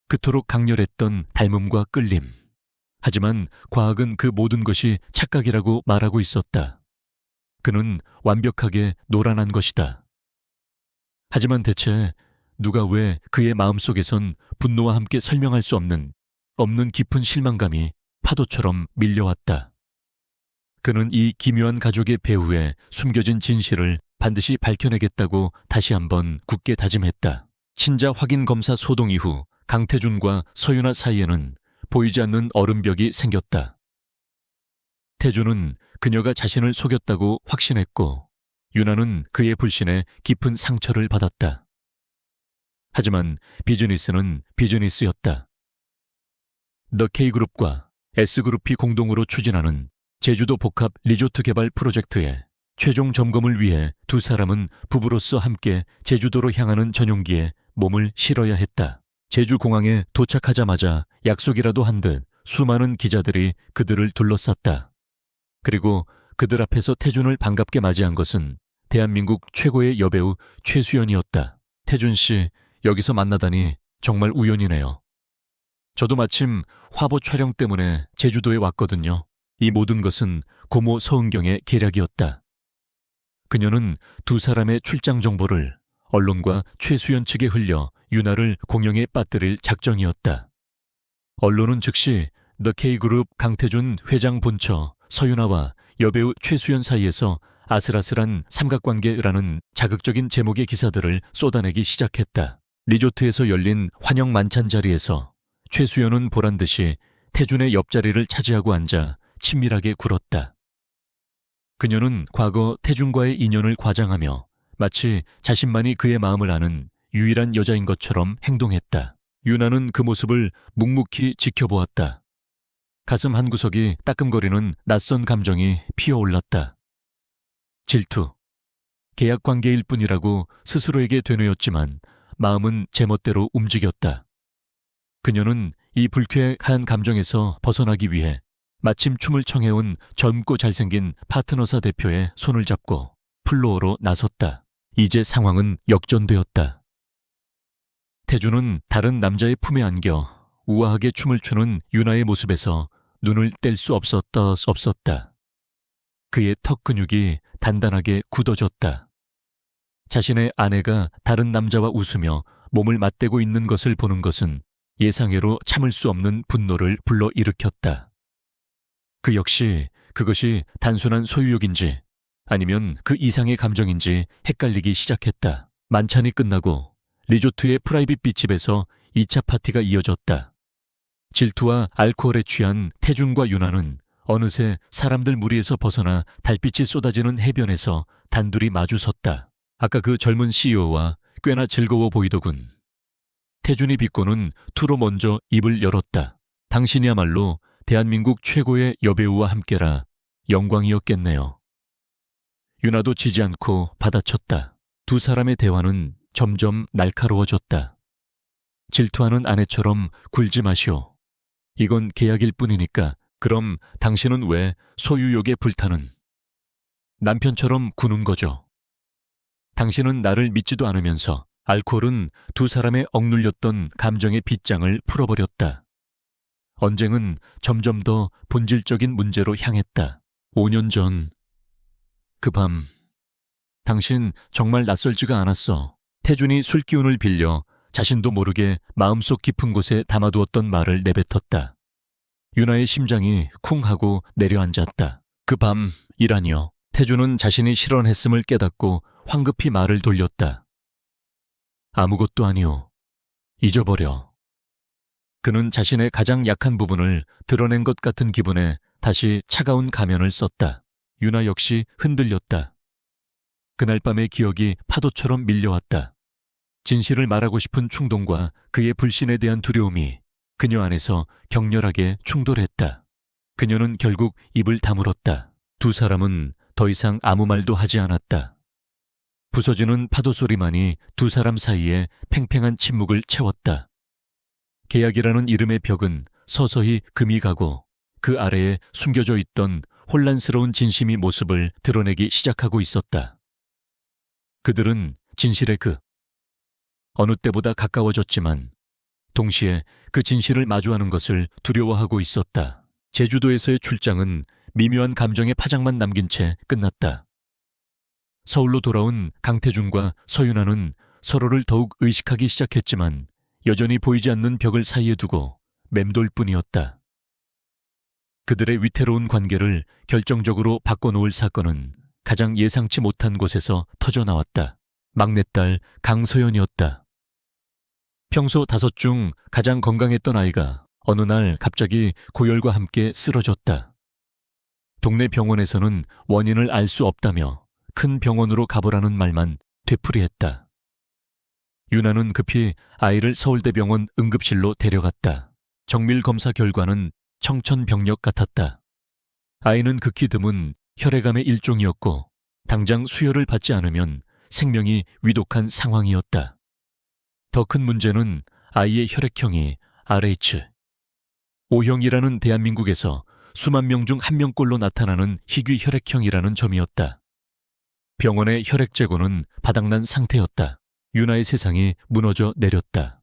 그토록 강렬했던 닮음과 끌림. 하지만 과학은 그 모든 것이 착각이라고 말하고 있었다. 그는 완벽하게 노란한 것이다. 하지만 대체 누가 왜 그의 마음속에선 분노와 함께 설명할 수 없는 깊은 실망감이 파도처럼 밀려왔다. 그는 이 기묘한 가족의 배후에 숨겨진 진실을 반드시 밝혀내겠다고 다시 한번 굳게 다짐했다. 친자 확인 검사 소동 이후 강태준과 서윤아 사이에는 보이지 않는 얼음벽이 생겼다. 태준은 그녀가 자신을 속였다고 확신했고 유나는 그의 불신에 깊은 상처를 받았다. 하지만 비즈니스는 비즈니스였다. 더 K그룹과 S그룹이 공동으로 추진하는 제주도 복합 리조트 개발 프로젝트에 최종 점검을 위해 두 사람은 부부로서 함께 제주도로 향하는 전용기에 몸을 실어야 했다. 제주공항에 도착하자마자 약속이라도 한 듯 수많은 기자들이 그들을 둘러쌌다. 그리고 그들 앞에서 태준을 반갑게 맞이한 것은 대한민국 최고의 여배우 최수연이었다. 태준 씨, 여기서 만나다니 정말 우연이네요. 저도 마침 화보 촬영 때문에 제주도에 왔거든요. 이 모든 것은 고모 서은경의 계략이었다. 그녀는 두 사람의 출장 정보를 언론과 최수연 측에 흘려 윤아를 공영에 빠뜨릴 작정이었다. 언론은 즉시 The K그룹 강태준 회장 본처 서윤아와 여배우 최수연 사이에서 아슬아슬한 삼각관계라는 자극적인 제목의 기사들을 쏟아내기 시작했다. 리조트에서 열린 환영 만찬 자리에서 최수연은 보란듯이 태준의 옆자리를 차지하고 앉아 친밀하게 굴었다. 그녀는 과거 태준과의 인연을 과장하며 마치 자신만이 그의 마음을 아는 유일한 여자인 것처럼 행동했다. 윤아는 그 모습을 묵묵히 지켜보았다. 가슴 한구석이 따끔거리는 낯선 감정이 피어올랐다. 질투. 계약 관계일 뿐이라고 스스로에게 되뇌었지만 마음은 제멋대로 움직였다. 그녀는 이 불쾌한 감정에서 벗어나기 위해 마침 춤을 청해온 젊고 잘생긴 파트너사 대표의 손을 잡고 플로어로 나섰다. 이제 상황은 역전되었다. 태준은 다른 남자의 품에 안겨 우아하게 춤을 추는 윤아의 모습에서 눈을 뗄 수 없었다. 그의 턱 근육이 단단하게 굳어졌다. 자신의 아내가 다른 남자와 웃으며 몸을 맞대고 있는 것을 보는 것은 예상외로 참을 수 없는 분노를 불러일으켰다. 그 역시 그것이 단순한 소유욕인지 아니면 그 이상의 감정인지 헷갈리기 시작했다. 만찬이 끝나고 리조트의 프라이빗 비치에서 2차 파티가 이어졌다. 질투와 알코올에 취한 태준과 윤아는 어느새 사람들 무리에서 벗어나 달빛이 쏟아지는 해변에서 단둘이 마주섰다. 아까 그 젊은 CEO와 꽤나 즐거워 보이더군. 태준이 비꼬는 투로 먼저 입을 열었다. 당신이야말로 대한민국 최고의 여배우와 함께라 영광이었겠네요. 윤아도 지지 않고 받아쳤다. 두 사람의 대화는 점점 날카로워졌다. 질투하는 아내처럼 굴지 마시오. 이건 계약일 뿐이니까 그럼 당신은 왜 소유욕에 불타는 남편처럼 구는 거죠? 당신은 나를 믿지도 않으면서 알코올은 두 사람의 억눌렸던 감정의 빗장을 풀어버렸다. 언쟁은 점점 더 본질적인 문제로 향했다. 5년 전 그 밤 당신 정말 낯설지가 않았어. 태준이 술기운을 빌려 자신도 모르게 마음속 깊은 곳에 담아두었던 말을 내뱉었다. 윤아의 심장이 쿵 하고 내려앉았다. 그 밤이라니요. 태준은 자신이 실언했음을 깨닫고 황급히 말을 돌렸다. 아무것도 아니오. 잊어버려. 그는 자신의 가장 약한 부분을 드러낸 것 같은 기분에 다시 차가운 가면을 썼다. 윤아 역시 흔들렸다. 그날 밤의 기억이 파도처럼 밀려왔다. 진실을 말하고 싶은 충동과 그의 불신에 대한 두려움이 그녀 안에서 격렬하게 충돌했다. 그녀는 결국 입을 다물었다. 두 사람은 더 이상 아무 말도 하지 않았다. 부서지는 파도 소리만이 두 사람 사이에 팽팽한 침묵을 채웠다. 계약이라는 이름의 벽은 서서히 금이 가고 그 아래에 숨겨져 있던 혼란스러운 진심이 모습을 드러내기 시작하고 있었다. 그들은 진실의 어느 때보다 가까워졌지만 동시에 그 진실을 마주하는 것을 두려워하고 있었다. 제주도에서의 출장은 미묘한 감정의 파장만 남긴 채 끝났다. 서울로 돌아온 강태준과 서윤아는 서로를 더욱 의식하기 시작했지만 여전히 보이지 않는 벽을 사이에 두고 맴돌 뿐이었다. 그들의 위태로운 관계를 결정적으로 바꿔놓을 사건은 가장 예상치 못한 곳에서 터져나왔다. 막내딸 강서연이었다. 평소 5 중 가장 건강했던 아이가 어느 날 갑자기 고열과 함께 쓰러졌다. 동네 병원에서는 원인을 알 수 없다며 큰 병원으로 가보라는 말만 되풀이했다. 윤아는 급히 아이를 서울대병원 응급실로 데려갔다. 정밀 검사 결과는 청천벽력 같았다. 아이는 극히 드문 혈액암의 일종이었고 당장 수혈을 받지 않으면 생명이 위독한 상황이었다. 더 큰 문제는 아이의 혈액형이 RH, O형이라는 대한민국에서 수만 명 중 한 명꼴로 나타나는 희귀 혈액형이라는 점이었다. 병원의 혈액 재고는 바닥난 상태였다. 유나의 세상이 무너져 내렸다.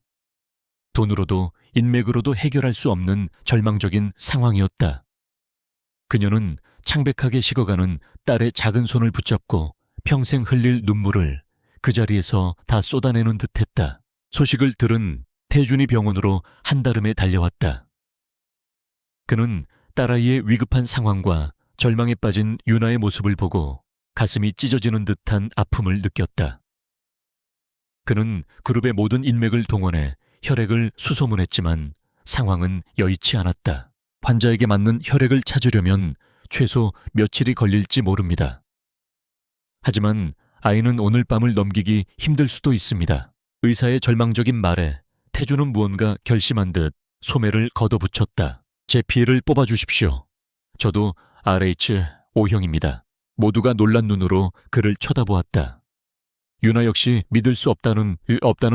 돈으로도 인맥으로도 해결할 수 없는 절망적인 상황이었다. 그녀는 창백하게 식어가는 딸의 작은 손을 붙잡고 평생 흘릴 눈물을 그 자리에서 다 쏟아내는 듯했다. 소식을 들은 태준이 병원으로 한달음에 달려왔다. 그는 딸아이의 위급한 상황과 절망에 빠진 유나의 모습을 보고 가슴이 찢어지는 듯한 아픔을 느꼈다. 그는 그룹의 모든 인맥을 동원해 혈액을 수소문했지만 상황은 여의치 않았다. 환자에게 맞는 혈액을 찾으려면 최소 며칠이 걸릴지 모릅니다. 하지만 아이는 오늘 밤을 넘기기 힘들 수도 있습니다. 의사의 절망적인 말에 태주는 무언가 결심한 듯 소매를 걷어붙였다. 제 피해를 뽑아주십시오. 저도 RH O형입니다. 모두가 놀란 눈으로 그를 쳐다보았다. 유나 역시 믿을 수 없다는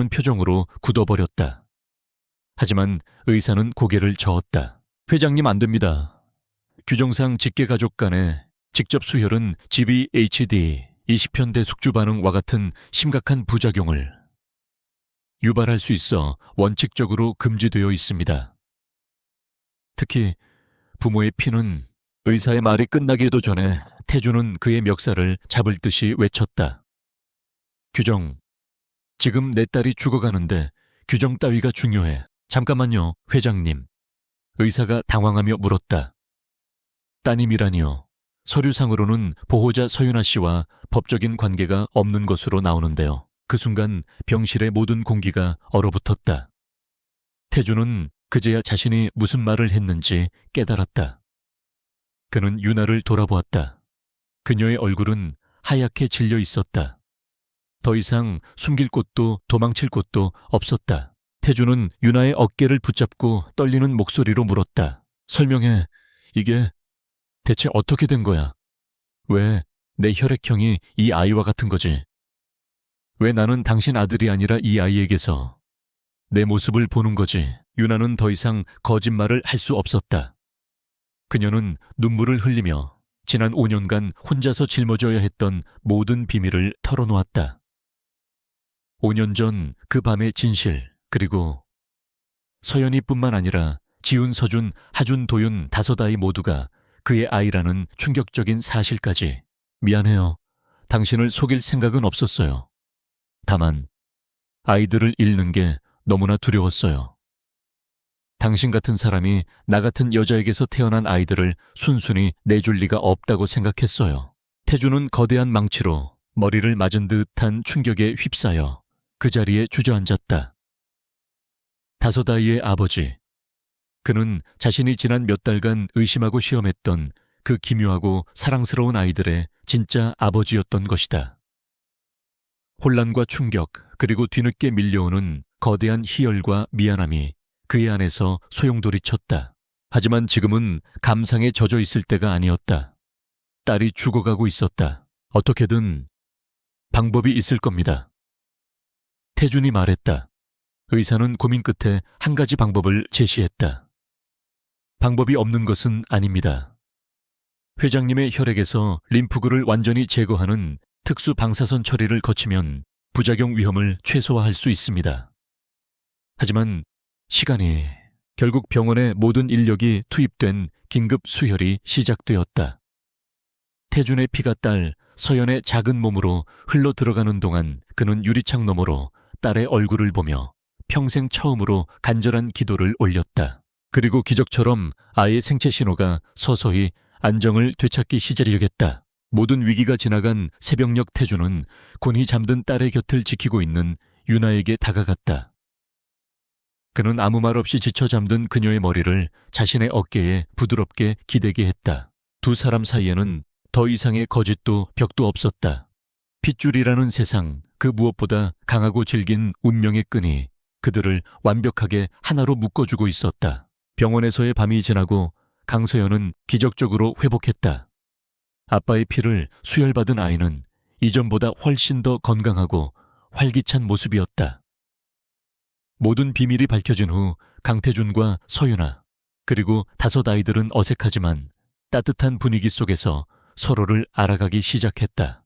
표정으로 굳어버렸다. 하지만 의사는 고개를 저었다. 회장님 안 됩니다. 규정상 직계가족 간에 직접 수혈은 GVHD, 20현대 숙주 반응과 같은 심각한 부작용을 유발할 수 있어 원칙적으로 금지되어 있습니다. 특히 부모의 피는 의사의 말이 끝나기도 전에 태주는 그의 멱살을 잡을 듯이 외쳤다. 규정, 지금 내 딸이 죽어가는데 규정 따위가 중요해. 잠깐만요, 회장님. 의사가 당황하며 물었다. 따님이라니요. 서류상으로는 보호자 서윤아 씨와 법적인 관계가 없는 것으로 나오는데요. 그 순간 병실의 모든 공기가 얼어붙었다. 태주는 그제야 자신이 무슨 말을 했는지 깨달았다. 그는 유나를 돌아보았다. 그녀의 얼굴은 하얗게 질려 있었다. 더 이상 숨길 곳도 도망칠 곳도 없었다. 태주는 유나의 어깨를 붙잡고 떨리는 목소리로 물었다. 설명해. 이게 대체 어떻게 된 거야? 왜 내 혈액형이 이 아이와 같은 거지? 왜 나는 당신 아들이 아니라 이 아이에게서 내 모습을 보는 거지? 유나는 더 이상 거짓말을 할 수 없었다. 그녀는 눈물을 흘리며 지난 5년간 혼자서 짊어져야 했던 모든 비밀을 털어놓았다. 5년 전 그 밤의 진실, 그리고 서연이뿐만 아니라 지훈, 서준, 하준, 도윤 5아이 모두가 그의 아이라는 충격적인 사실까지. 미안해요. 당신을 속일 생각은 없었어요. 다만 아이들을 잃는 게 너무나 두려웠어요. 당신 같은 사람이 나 같은 여자에게서 태어난 아이들을 순순히 내줄 리가 없다고 생각했어요. 태주는 거대한 망치로 머리를 맞은 듯한 충격에 휩싸여 그 자리에 주저앉았다. 5아이의 아버지. 그는 자신이 지난 몇 달간 의심하고 시험했던 그 기묘하고 사랑스러운 아이들의 진짜 아버지였던 것이다. 혼란과 충격, 그리고 뒤늦게 밀려오는 거대한 희열과 미안함이 그의 안에서 소용돌이쳤다. 하지만 지금은 감상에 젖어 있을 때가 아니었다. 딸이 죽어가고 있었다. 어떻게든 방법이 있을 겁니다. 태준이 말했다. 의사는 고민 끝에 한 가지 방법을 제시했다. 방법이 없는 것은 아닙니다. 회장님의 혈액에서 림프구를 완전히 제거하는 특수 방사선 처리를 거치면 부작용 위험을 최소화할 수 있습니다. 하지만 시간이, 결국 병원의 모든 인력이 투입된 긴급 수혈이 시작되었다. 태준의 피가 딸 서연의 작은 몸으로 흘러 들어가는 동안 그는 유리창 너머로 딸의 얼굴을 보며 평생 처음으로 간절한 기도를 올렸다. 그리고 기적처럼 아이의 생체 신호가 서서히 안정을 되찾기 시작하겠다. 모든 위기가 지나간 새벽녘 태주는 곤히 잠든 딸의 곁을 지키고 있는 유나에게 다가갔다. 그는 아무 말 없이 지쳐 잠든 그녀의 머리를 자신의 어깨에 부드럽게 기대게 했다. 두 사람 사이에는 더 이상의 거짓도 벽도 없었다. 핏줄이라는 세상, 그 무엇보다 강하고 질긴 운명의 끈이 그들을 완벽하게 하나로 묶어주고 있었다. 병원에서의 밤이 지나고 강서연은 기적적으로 회복했다. 아빠의 피를 수혈받은 아이는 이전보다 훨씬 더 건강하고 활기찬 모습이었다. 모든 비밀이 밝혀진 후 강태준과 서윤아, 그리고 5 아이들은 어색하지만 따뜻한 분위기 속에서 서로를 알아가기 시작했다.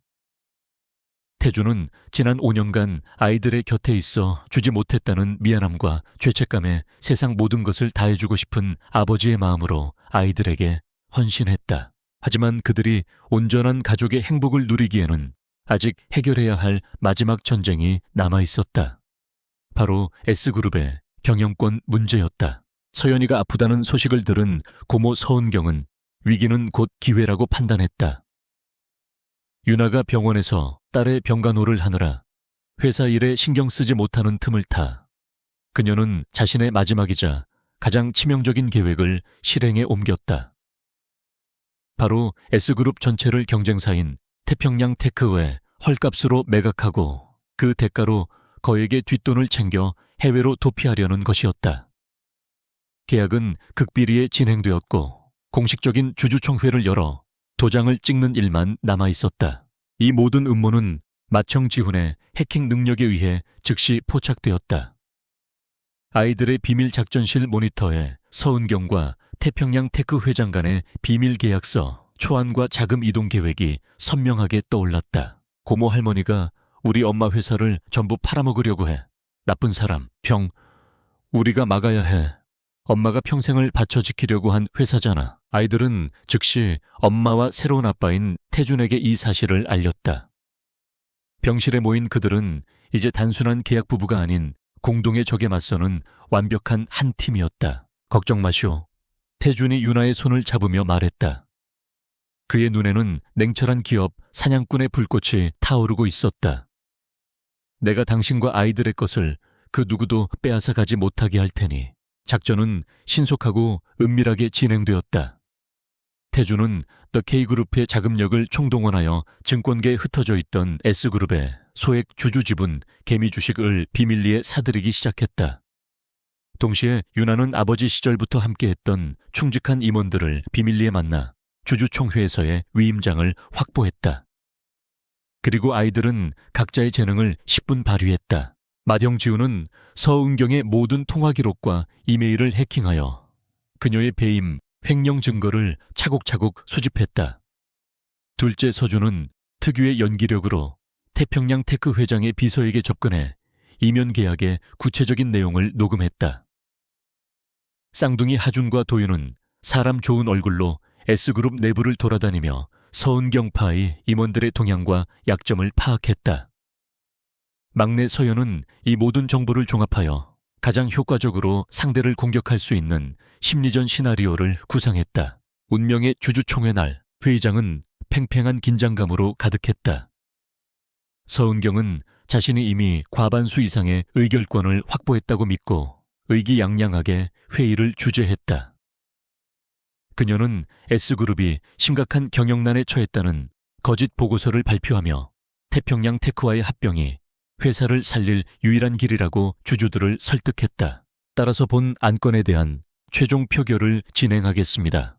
태준은 지난 5년간 아이들의 곁에 있어 주지 못했다는 미안함과 죄책감에 세상 모든 것을 다해주고 싶은 아버지의 마음으로 아이들에게 헌신했다. 하지만 그들이 온전한 가족의 행복을 누리기에는 아직 해결해야 할 마지막 전쟁이 남아있었다. 바로 S그룹의 경영권 문제였다. 서연이가 아프다는 소식을 들은 고모 서은경은 위기는 곧 기회라고 판단했다. 윤아가 병원에서 딸의 병간호를 하느라 회사 일에 신경 쓰지 못하는 틈을 타 그녀는 자신의 마지막이자 가장 치명적인 계획을 실행에 옮겼다. 바로 S그룹 전체를 경쟁사인 태평양 테크에 헐값으로 매각하고 그 대가로 거액의 뒷돈을 챙겨 해외로 도피하려는 것이었다. 계약은 극비리에 진행되었고 공식적인 주주총회를 열어 도장을 찍는 일만 남아있었다. 이 모든 음모는 마청 지훈의 해킹 능력에 의해 즉시 포착되었다. 아이들의 비밀 작전실 모니터에 서은경과 태평양 테크 회장 간의 비밀 계약서, 초안과 자금 이동 계획이 선명하게 떠올랐다. 고모 할머니가 우리 엄마 회사를 전부 팔아먹으려고 해. 나쁜 사람, 우리가 막아야 해. 엄마가 평생을 바쳐 지키려고 한 회사잖아. 아이들은 즉시 엄마와 새로운 아빠인 태준에게 이 사실을 알렸다. 병실에 모인 그들은 이제 단순한 계약 부부가 아닌 공동의 적에 맞서는 완벽한 한 팀이었다. 걱정 마시오. 태준이 윤아의 손을 잡으며 말했다. 그의 눈에는 냉철한 기업 사냥꾼의 불꽃이 타오르고 있었다. 내가 당신과 아이들의 것을 그 누구도 빼앗아 가지 못하게 할 테니. 작전은 신속하고 은밀하게 진행되었다. 태준은 The K그룹의 자금력을 총동원하여 증권계에 흩어져 있던 S그룹의 소액 주주 지분, 개미 주식을 비밀리에 사들이기 시작했다. 동시에 윤아는 아버지 시절부터 함께했던 충직한 임원들을 비밀리에 만나 주주총회에서의 위임장을 확보했다. 그리고 아이들은 각자의 재능을 10분 발휘했다. 맏형 지훈은 서은경의 모든 통화 기록과 이메일을 해킹하여 그녀의 배임, 횡령 증거를 차곡차곡 수집했다. 둘째 서준은 특유의 연기력으로 태평양 테크 회장의 비서에게 접근해 이면 계약의 구체적인 내용을 녹음했다. 쌍둥이 하준과 도윤은 사람 좋은 얼굴로 S그룹 내부를 돌아다니며 서은경파의 임원들의 동향과 약점을 파악했다. 막내 서연은 이 모든 정보를 종합하여 가장 효과적으로 상대를 공격할 수 있는 심리전 시나리오를 구상했다. 운명의 주주총회 날, 회의장은 팽팽한 긴장감으로 가득했다. 서은경은 자신이 이미 과반수 이상의 의결권을 확보했다고 믿고 의기양양하게 회의를 주재했다. 그녀는 S그룹이 심각한 경영난에 처했다는 거짓 보고서를 발표하며 태평양 테크와의 합병이 회사를 살릴 유일한 길이라고 주주들을 설득했다. 따라서 본 안건에 대한 최종 표결을 진행하겠습니다.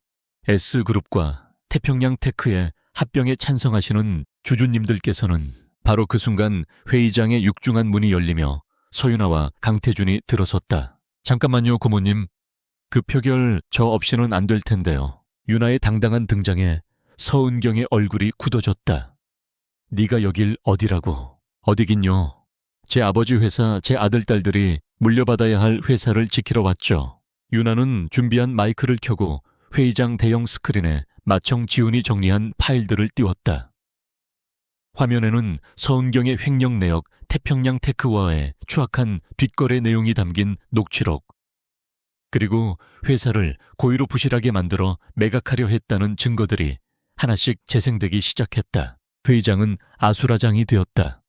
S그룹과 태평양 테크의 합병에 찬성하시는 주주님들께서는 바로 그 순간 회의장의 육중한 문이 열리며 서윤아와 강태준이 들어섰다. 잠깐만요, 고모님. 그 표결 저 없이는 안 될 텐데요. 윤아의 당당한 등장에 서은경의 얼굴이 굳어졌다. 네가 여길 어디라고? 어디긴요. 제 아버지 회사, 제 아들딸들이 물려받아야 할 회사를 지키러 왔죠. 윤아는 준비한 마이크를 켜고 회의장 대형 스크린에 맏형 지훈이 정리한 파일들을 띄웠다. 화면에는 서은경의 횡령 내역 태평양 테크와의 추악한 뒷거래 내용이 담긴 녹취록, 그리고 회사를 고의로 부실하게 만들어 매각하려 했다는 증거들이 하나씩 재생되기 시작했다. 회의장은 아수라장이 되었다.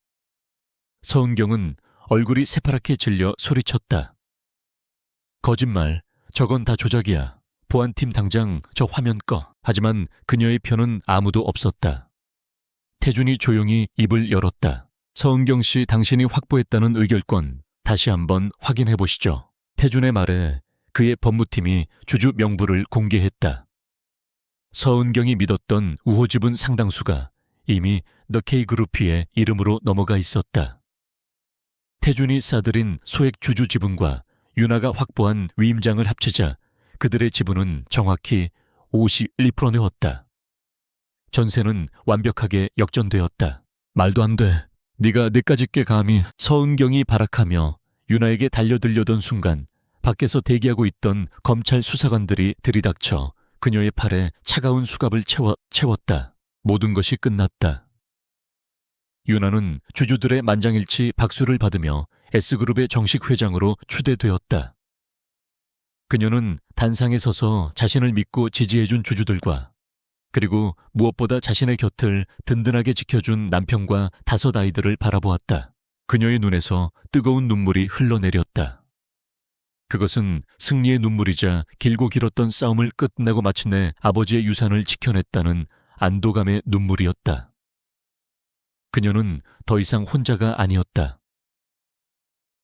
서은경은 얼굴이 새파랗게 질려 소리쳤다. 거짓말, 저건 다 조작이야. 보안팀 당장 저 화면 꺼. 하지만 그녀의 편은 아무도 없었다. 태준이 조용히 입을 열었다. 서은경 씨, 당신이 확보했다는 의결권 다시 한번 확인해 보시죠. 태준의 말에 그의 법무팀이 주주 명부를 공개했다. 서은경이 믿었던 우호 지분 상당수가 이미 더 K그룹의 이름으로 넘어가 있었다. 태준이 싸들인 소액 주주 지분과 윤아가 확보한 위임장을 합치자 그들의 지분은 정확히 51%였다. 전세는 완벽하게 역전되었다. 말도 안 돼. 네가 내까짓게 감히. 서은경이 발악하며 윤아에게 달려들려던 순간 밖에서 대기하고 있던 검찰 수사관들이 들이닥쳐 그녀의 팔에 차가운 수갑을 채웠다. 모든 것이 끝났다. 윤아는 주주들의 만장일치 박수를 받으며 S그룹의 정식 회장으로 추대되었다. 그녀는 단상에 서서 자신을 믿고 지지해준 주주들과 그리고 무엇보다 자신의 곁을 든든하게 지켜준 남편과 5 아이들을 바라보았다. 그녀의 눈에서 뜨거운 눈물이 흘러내렸다. 그것은 승리의 눈물이자 길고 길었던 싸움을 끝내고 마침내 아버지의 유산을 지켜냈다는 안도감의 눈물이었다. 그녀는 더 이상 혼자가 아니었다.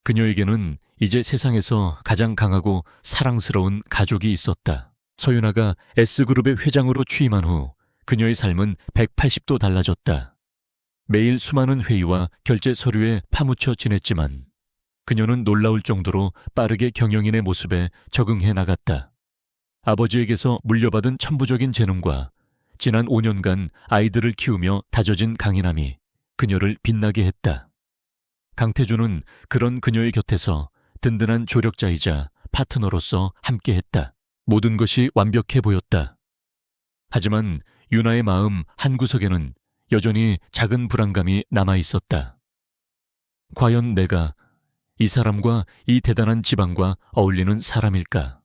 그녀에게는 이제 세상에서 가장 강하고 사랑스러운 가족이 있었다. 서윤아가 S그룹의 회장으로 취임한 후 그녀의 삶은 180도 달라졌다. 매일 수많은 회의와 결제 서류에 파묻혀 지냈지만 그녀는 놀라울 정도로 빠르게 경영인의 모습에 적응해 나갔다. 아버지에게서 물려받은 천부적인 재능과 지난 5년간 아이들을 키우며 다져진 강인함이 그녀를 빛나게 했다. 강태준은 그런 그녀의 곁에서 든든한 조력자이자 파트너로서 함께했다. 모든 것이 완벽해 보였다. 하지만 윤아의 마음 한구석에는 여전히 작은 불안감이 남아있었다. 과연 내가 이 사람과 이 대단한 지방과 어울리는 사람일까?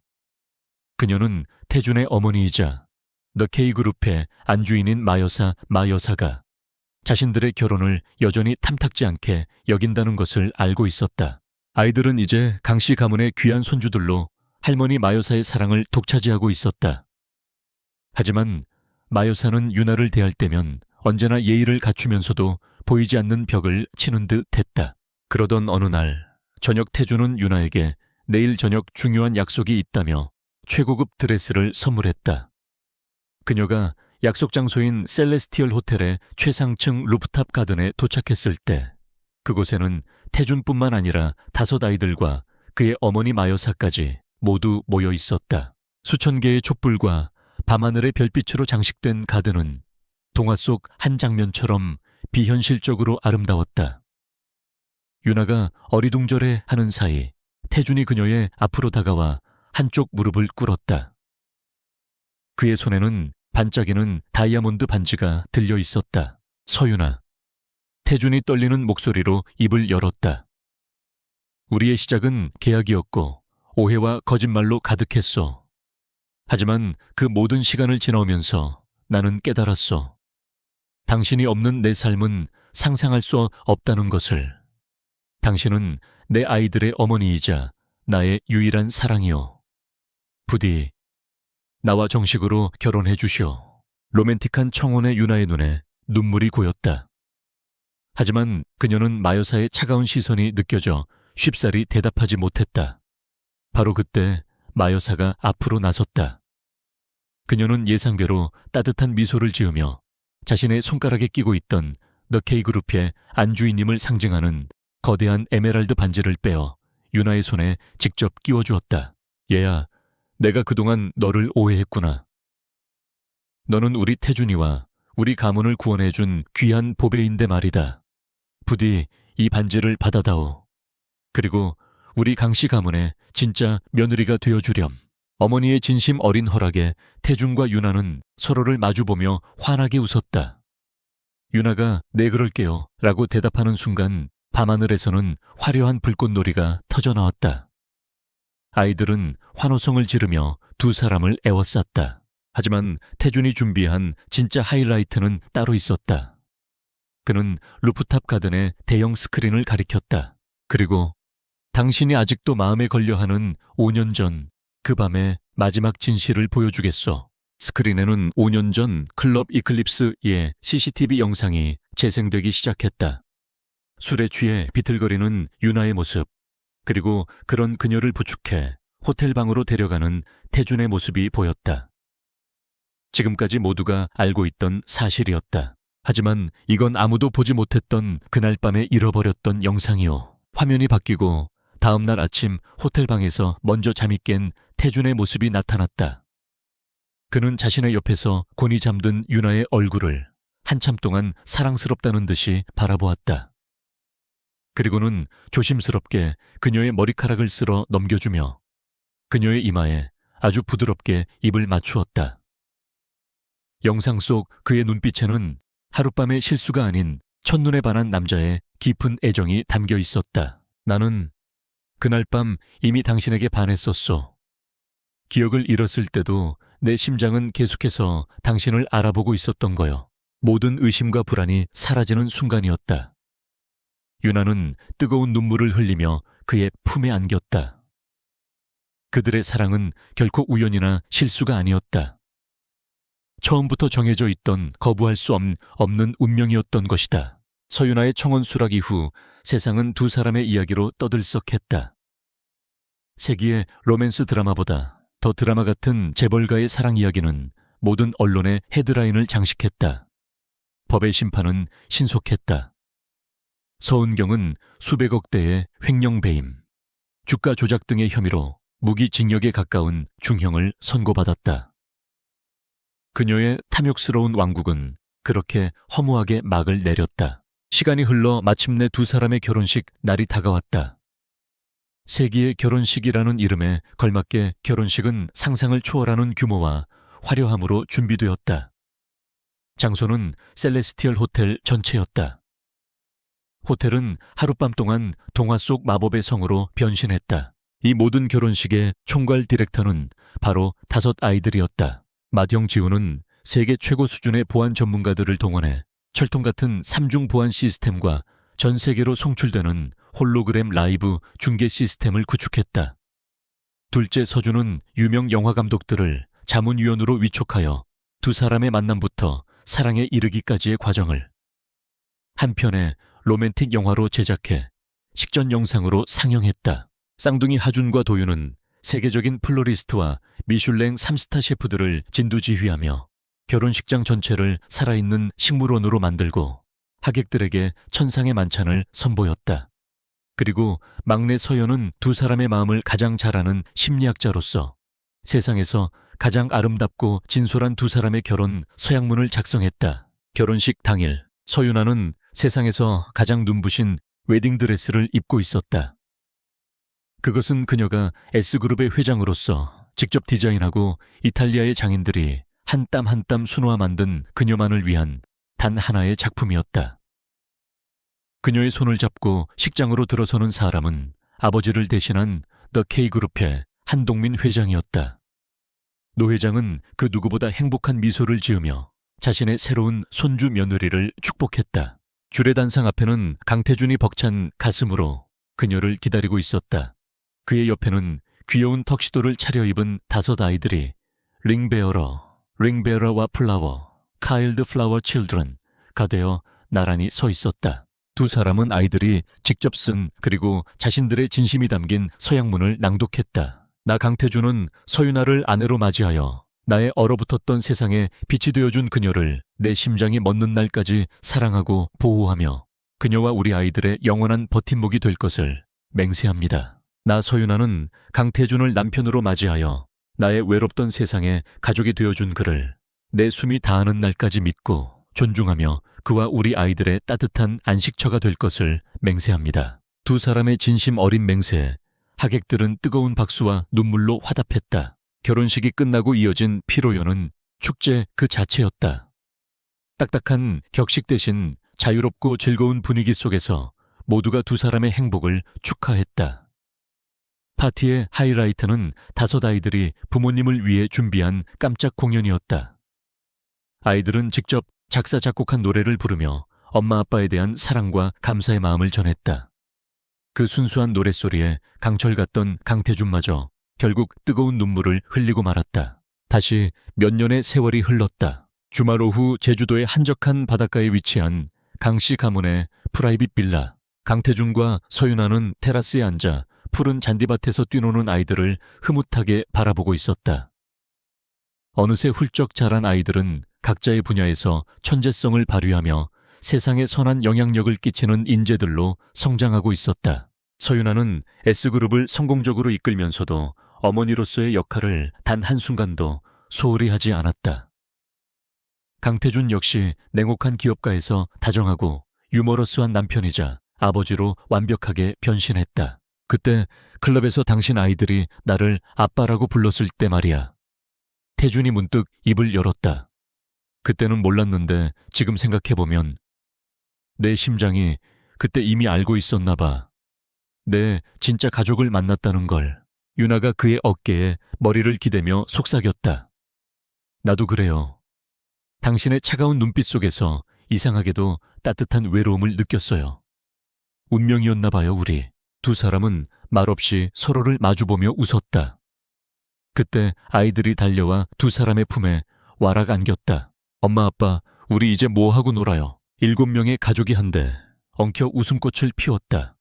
그녀는 태준의 어머니이자 더 K그룹의 안주인인 마여사가 자신들의 결혼을 여전히 탐탁지 않게 여긴다는 것을 알고 있었다. 아이들은 이제 강씨 가문의 귀한 손주들로 할머니 마여사의 사랑을 독차지하고 있었다. 하지만 마여사는 윤아를 대할 때면 언제나 예의를 갖추면서도 보이지 않는 벽을 치는 듯 했다. 그러던 어느 날 저녁 태준은 윤아에게 내일 저녁 중요한 약속이 있다며 최고급 드레스를 선물했다. 그녀가 약속 장소인 셀레스티얼 호텔의 최상층 루프탑 가든에 도착했을 때 그곳에는 태준뿐만 아니라 5 아이들과 그의 어머니 마여사까지 모두 모여 있었다. 수천 개의 촛불과 밤하늘의 별빛으로 장식된 가든은 동화 속 한 장면처럼 비현실적으로 아름다웠다. 윤아가 어리둥절해 하는 사이 태준이 그녀의 앞으로 다가와 한쪽 무릎을 꿇었다. 그의 손에는 반짝이는 다이아몬드 반지가 들려 있었다. 서윤아. 태준이 떨리는 목소리로 입을 열었다. 우리의 시작은 계약이었고 오해와 거짓말로 가득했어. 하지만 그 모든 시간을 지나오면서 나는 깨달았어. 당신이 없는 내 삶은 상상할 수 없다는 것을. 당신은 내 아이들의 어머니이자 나의 유일한 사랑이요. 부디 나와 정식으로 결혼해 주시오. 로맨틱한 청혼의 윤아의 눈에 눈물이 고였다. 하지만 그녀는 마여사의 차가운 시선이 느껴져 쉽사리 대답하지 못했다. 바로 그때 마여사가 앞으로 나섰다. 그녀는 예상대로 따뜻한 미소를 지으며 자신의 손가락에 끼고 있던 더 K그룹의 안주인님을 상징하는 거대한 에메랄드 반지를 빼어 윤아의 손에 직접 끼워주었다. 얘야, 내가 그동안 너를 오해했구나. 너는 우리 태준이와 우리 가문을 구원해준 귀한 보배인데 말이다. 부디 이 반지를 받아다오. 그리고 우리 강씨 가문의 진짜 며느리가 되어주렴. 어머니의 진심 어린 허락에 태준과 윤아는 서로를 마주보며 환하게 웃었다. 윤아가 네 그럴게요 라고 대답하는 순간 밤하늘에서는 화려한 불꽃놀이가 터져나왔다. 아이들은 환호성을 지르며 2 사람을 애워쌌다. 하지만 태준이 준비한 진짜 하이라이트는 따로 있었다. 그는 루프탑 가든의 대형 스크린을 가리켰다. 그리고 당신이 아직도 마음에 걸려하는 5년 전 그 밤의 마지막 진실을 보여주겠소. 스크린에는 5년 전 클럽 이클립스의 CCTV 영상이 재생되기 시작했다. 술에 취해 비틀거리는 윤아의 모습, 그리고 그런 그녀를 부축해 호텔 방으로 데려가는 태준의 모습이 보였다. 지금까지 모두가 알고 있던 사실이었다. 하지만 이건 아무도 보지 못했던 그날 밤에 잃어버렸던 영상이요. 화면이 바뀌고 다음 날 아침 호텔 방에서 먼저 잠이 깬 태준의 모습이 나타났다. 그는 자신의 옆에서 곤히 잠든 유나의 얼굴을 한참 동안 사랑스럽다는 듯이 바라보았다. 그리고는 조심스럽게 그녀의 머리카락을 쓸어 넘겨주며 그녀의 이마에 아주 부드럽게 입을 맞추었다. 영상 속 그의 눈빛에는 하룻밤의 실수가 아닌 첫눈에 반한 남자의 깊은 애정이 담겨 있었다. 나는 그날 밤 이미 당신에게 반했었소. 기억을 잃었을 때도 내 심장은 계속해서 당신을 알아보고 있었던 거요. 모든 의심과 불안이 사라지는 순간이었다. 유나는 뜨거운 눈물을 흘리며 그의 품에 안겼다. 그들의 사랑은 결코 우연이나 실수가 아니었다. 처음부터 정해져 있던 거부할 수 없는 운명이었던 것이다. 서유나의 청혼 수락 이후 세상은 두 사람의 이야기로 떠들썩했다. 세기의 로맨스 드라마보다 더 드라마 같은 재벌가의 사랑 이야기는 모든 언론의 헤드라인을 장식했다. 법의 심판은 신속했다. 서은경은 수백억 대의 횡령 배임, 주가 조작 등의 혐의로 무기징역에 가까운 중형을 선고받았다. 그녀의 탐욕스러운 왕국은 그렇게 허무하게 막을 내렸다. 시간이 흘러 마침내 두 사람의 결혼식 날이 다가왔다. 세기의 결혼식이라는 이름에 걸맞게 결혼식은 상상을 초월하는 규모와 화려함으로 준비되었다. 장소는 셀레스티얼 호텔 전체였다. 호텔은 하룻밤 동안 동화 속 마법의 성으로 변신했다. 이 모든 결혼식의 총괄 디렉터는 바로 5 아이들이었다. 맏형 지우는 세계 최고 수준의 보안 전문가들을 동원해 철통 같은 3중 보안 시스템과 전 세계로 송출되는 홀로그램 라이브 중계 시스템을 구축했다. 둘째 서준은 유명 영화 감독들을 자문위원으로 위촉하여 두 사람의 만남부터 사랑에 이르기까지의 과정을 한 편의 로맨틱 영화로 제작해 식전 영상으로 상영했다. 쌍둥이 하준과 도윤은 세계적인 플로리스트와 미슐랭 3스타 셰프들을 진두지휘하며 결혼식장 전체를 살아있는 식물원으로 만들고 하객들에게 천상의 만찬을 선보였다. 그리고 막내 서연은 두 사람의 마음을 가장 잘 아는 심리학자로서 세상에서 가장 아름답고 진솔한 두 사람의 결혼 서약문을 작성했다. 결혼식 당일 서윤아는 세상에서 가장 눈부신 웨딩드레스를 입고 있었다. 그것은 그녀가 S그룹의 회장으로서 직접 디자인하고 이탈리아의 장인들이 한 땀 한 땀 수놓아 만든 그녀만을 위한 단 하나의 작품이었다. 그녀의 손을 잡고 식장으로 들어서는 사람은 아버지를 대신한 더 K그룹의 한동민 회장이었다. 노 회장은 그 누구보다 행복한 미소를 지으며 자신의 새로운 손주 며느리를 축복했다. 주례단상 앞에는 강태준이 벅찬 가슴으로 그녀를 기다리고 있었다. 그의 옆에는 귀여운 턱시도를 차려입은 5 아이들이 링베어러와 플라워, 카일드 플라워 칠드런가 되어 나란히 서 있었다. 두 사람은 아이들이 직접 쓴 그리고 자신들의 진심이 담긴 서약문을 낭독했다. 나 강태준은 서윤아를 아내로 맞이하여 나의 얼어붙었던 세상에 빛이 되어준 그녀를 내 심장이 멎는 날까지 사랑하고 보호하며 그녀와 우리 아이들의 영원한 버팀목이 될 것을 맹세합니다. 나 서윤아는 강태준을 남편으로 맞이하여 나의 외롭던 세상에 가족이 되어준 그를 내 숨이 다하는 날까지 믿고 존중하며 그와 우리 아이들의 따뜻한 안식처가 될 것을 맹세합니다. 두 사람의 진심 어린 맹세에 하객들은 뜨거운 박수와 눈물로 화답했다. 결혼식이 끝나고 이어진 피로연은 축제 그 자체였다. 딱딱한 격식 대신 자유롭고 즐거운 분위기 속에서 모두가 두 사람의 행복을 축하했다. 파티의 하이라이트는 5 아이들이 부모님을 위해 준비한 깜짝 공연이었다. 아이들은 직접 작사 작곡한 노래를 부르며 엄마 아빠에 대한 사랑과 감사의 마음을 전했다. 그 순수한 노랫소리에 강철 같던 강태준마저 결국 뜨거운 눈물을 흘리고 말았다. 다시 몇 년의 세월이 흘렀다. 주말 오후 제주도의 한적한 바닷가에 위치한 강씨 가문의 프라이빗 빌라. 강태준과 서윤아는 테라스에 앉아 푸른 잔디밭에서 뛰노는 아이들을 흐뭇하게 바라보고 있었다. 어느새 훌쩍 자란 아이들은 각자의 분야에서 천재성을 발휘하며 세상에 선한 영향력을 끼치는 인재들로 성장하고 있었다. 서윤아는 S그룹을 성공적으로 이끌면서도 어머니로서의 역할을 단 한순간도 소홀히 하지 않았다. 강태준 역시 냉혹한 기업가에서 다정하고 유머러스한 남편이자 아버지로 완벽하게 변신했다. 그때 클럽에서 당신 아이들이 나를 아빠라고 불렀을 때 말이야. 태준이 문득 입을 열었다. 그때는 몰랐는데 지금 생각해보면 내 심장이 그때 이미 알고 있었나 봐. 내 진짜 가족을 만났다는 걸. 유나가 그의 어깨에 머리를 기대며 속삭였다. 나도 그래요. 당신의 차가운 눈빛 속에서 이상하게도 따뜻한 외로움을 느꼈어요. 운명이었나 봐요, 우리. 두 사람은 말없이 서로를 마주보며 웃었다. 그때 아이들이 달려와 두 사람의 품에 와락 안겼다. 엄마, 아빠, 우리 이제 뭐하고 놀아요? 7명의 가족이 한데 엉켜 웃음꽃을 피웠다.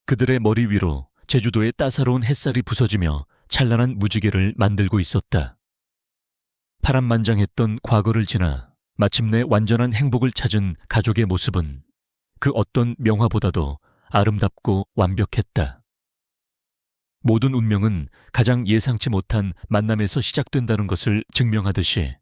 그들의 머리 위로 제주도의 따사로운 햇살이 부서지며 찬란한 무지개를 만들고 있었다. 파란만장했던 과거를 지나 마침내 완전한 행복을 찾은 가족의 모습은 그 어떤 명화보다도 아름답고 완벽했다. 모든 운명은 가장 예상치 못한 만남에서 시작된다는 것을 증명하듯이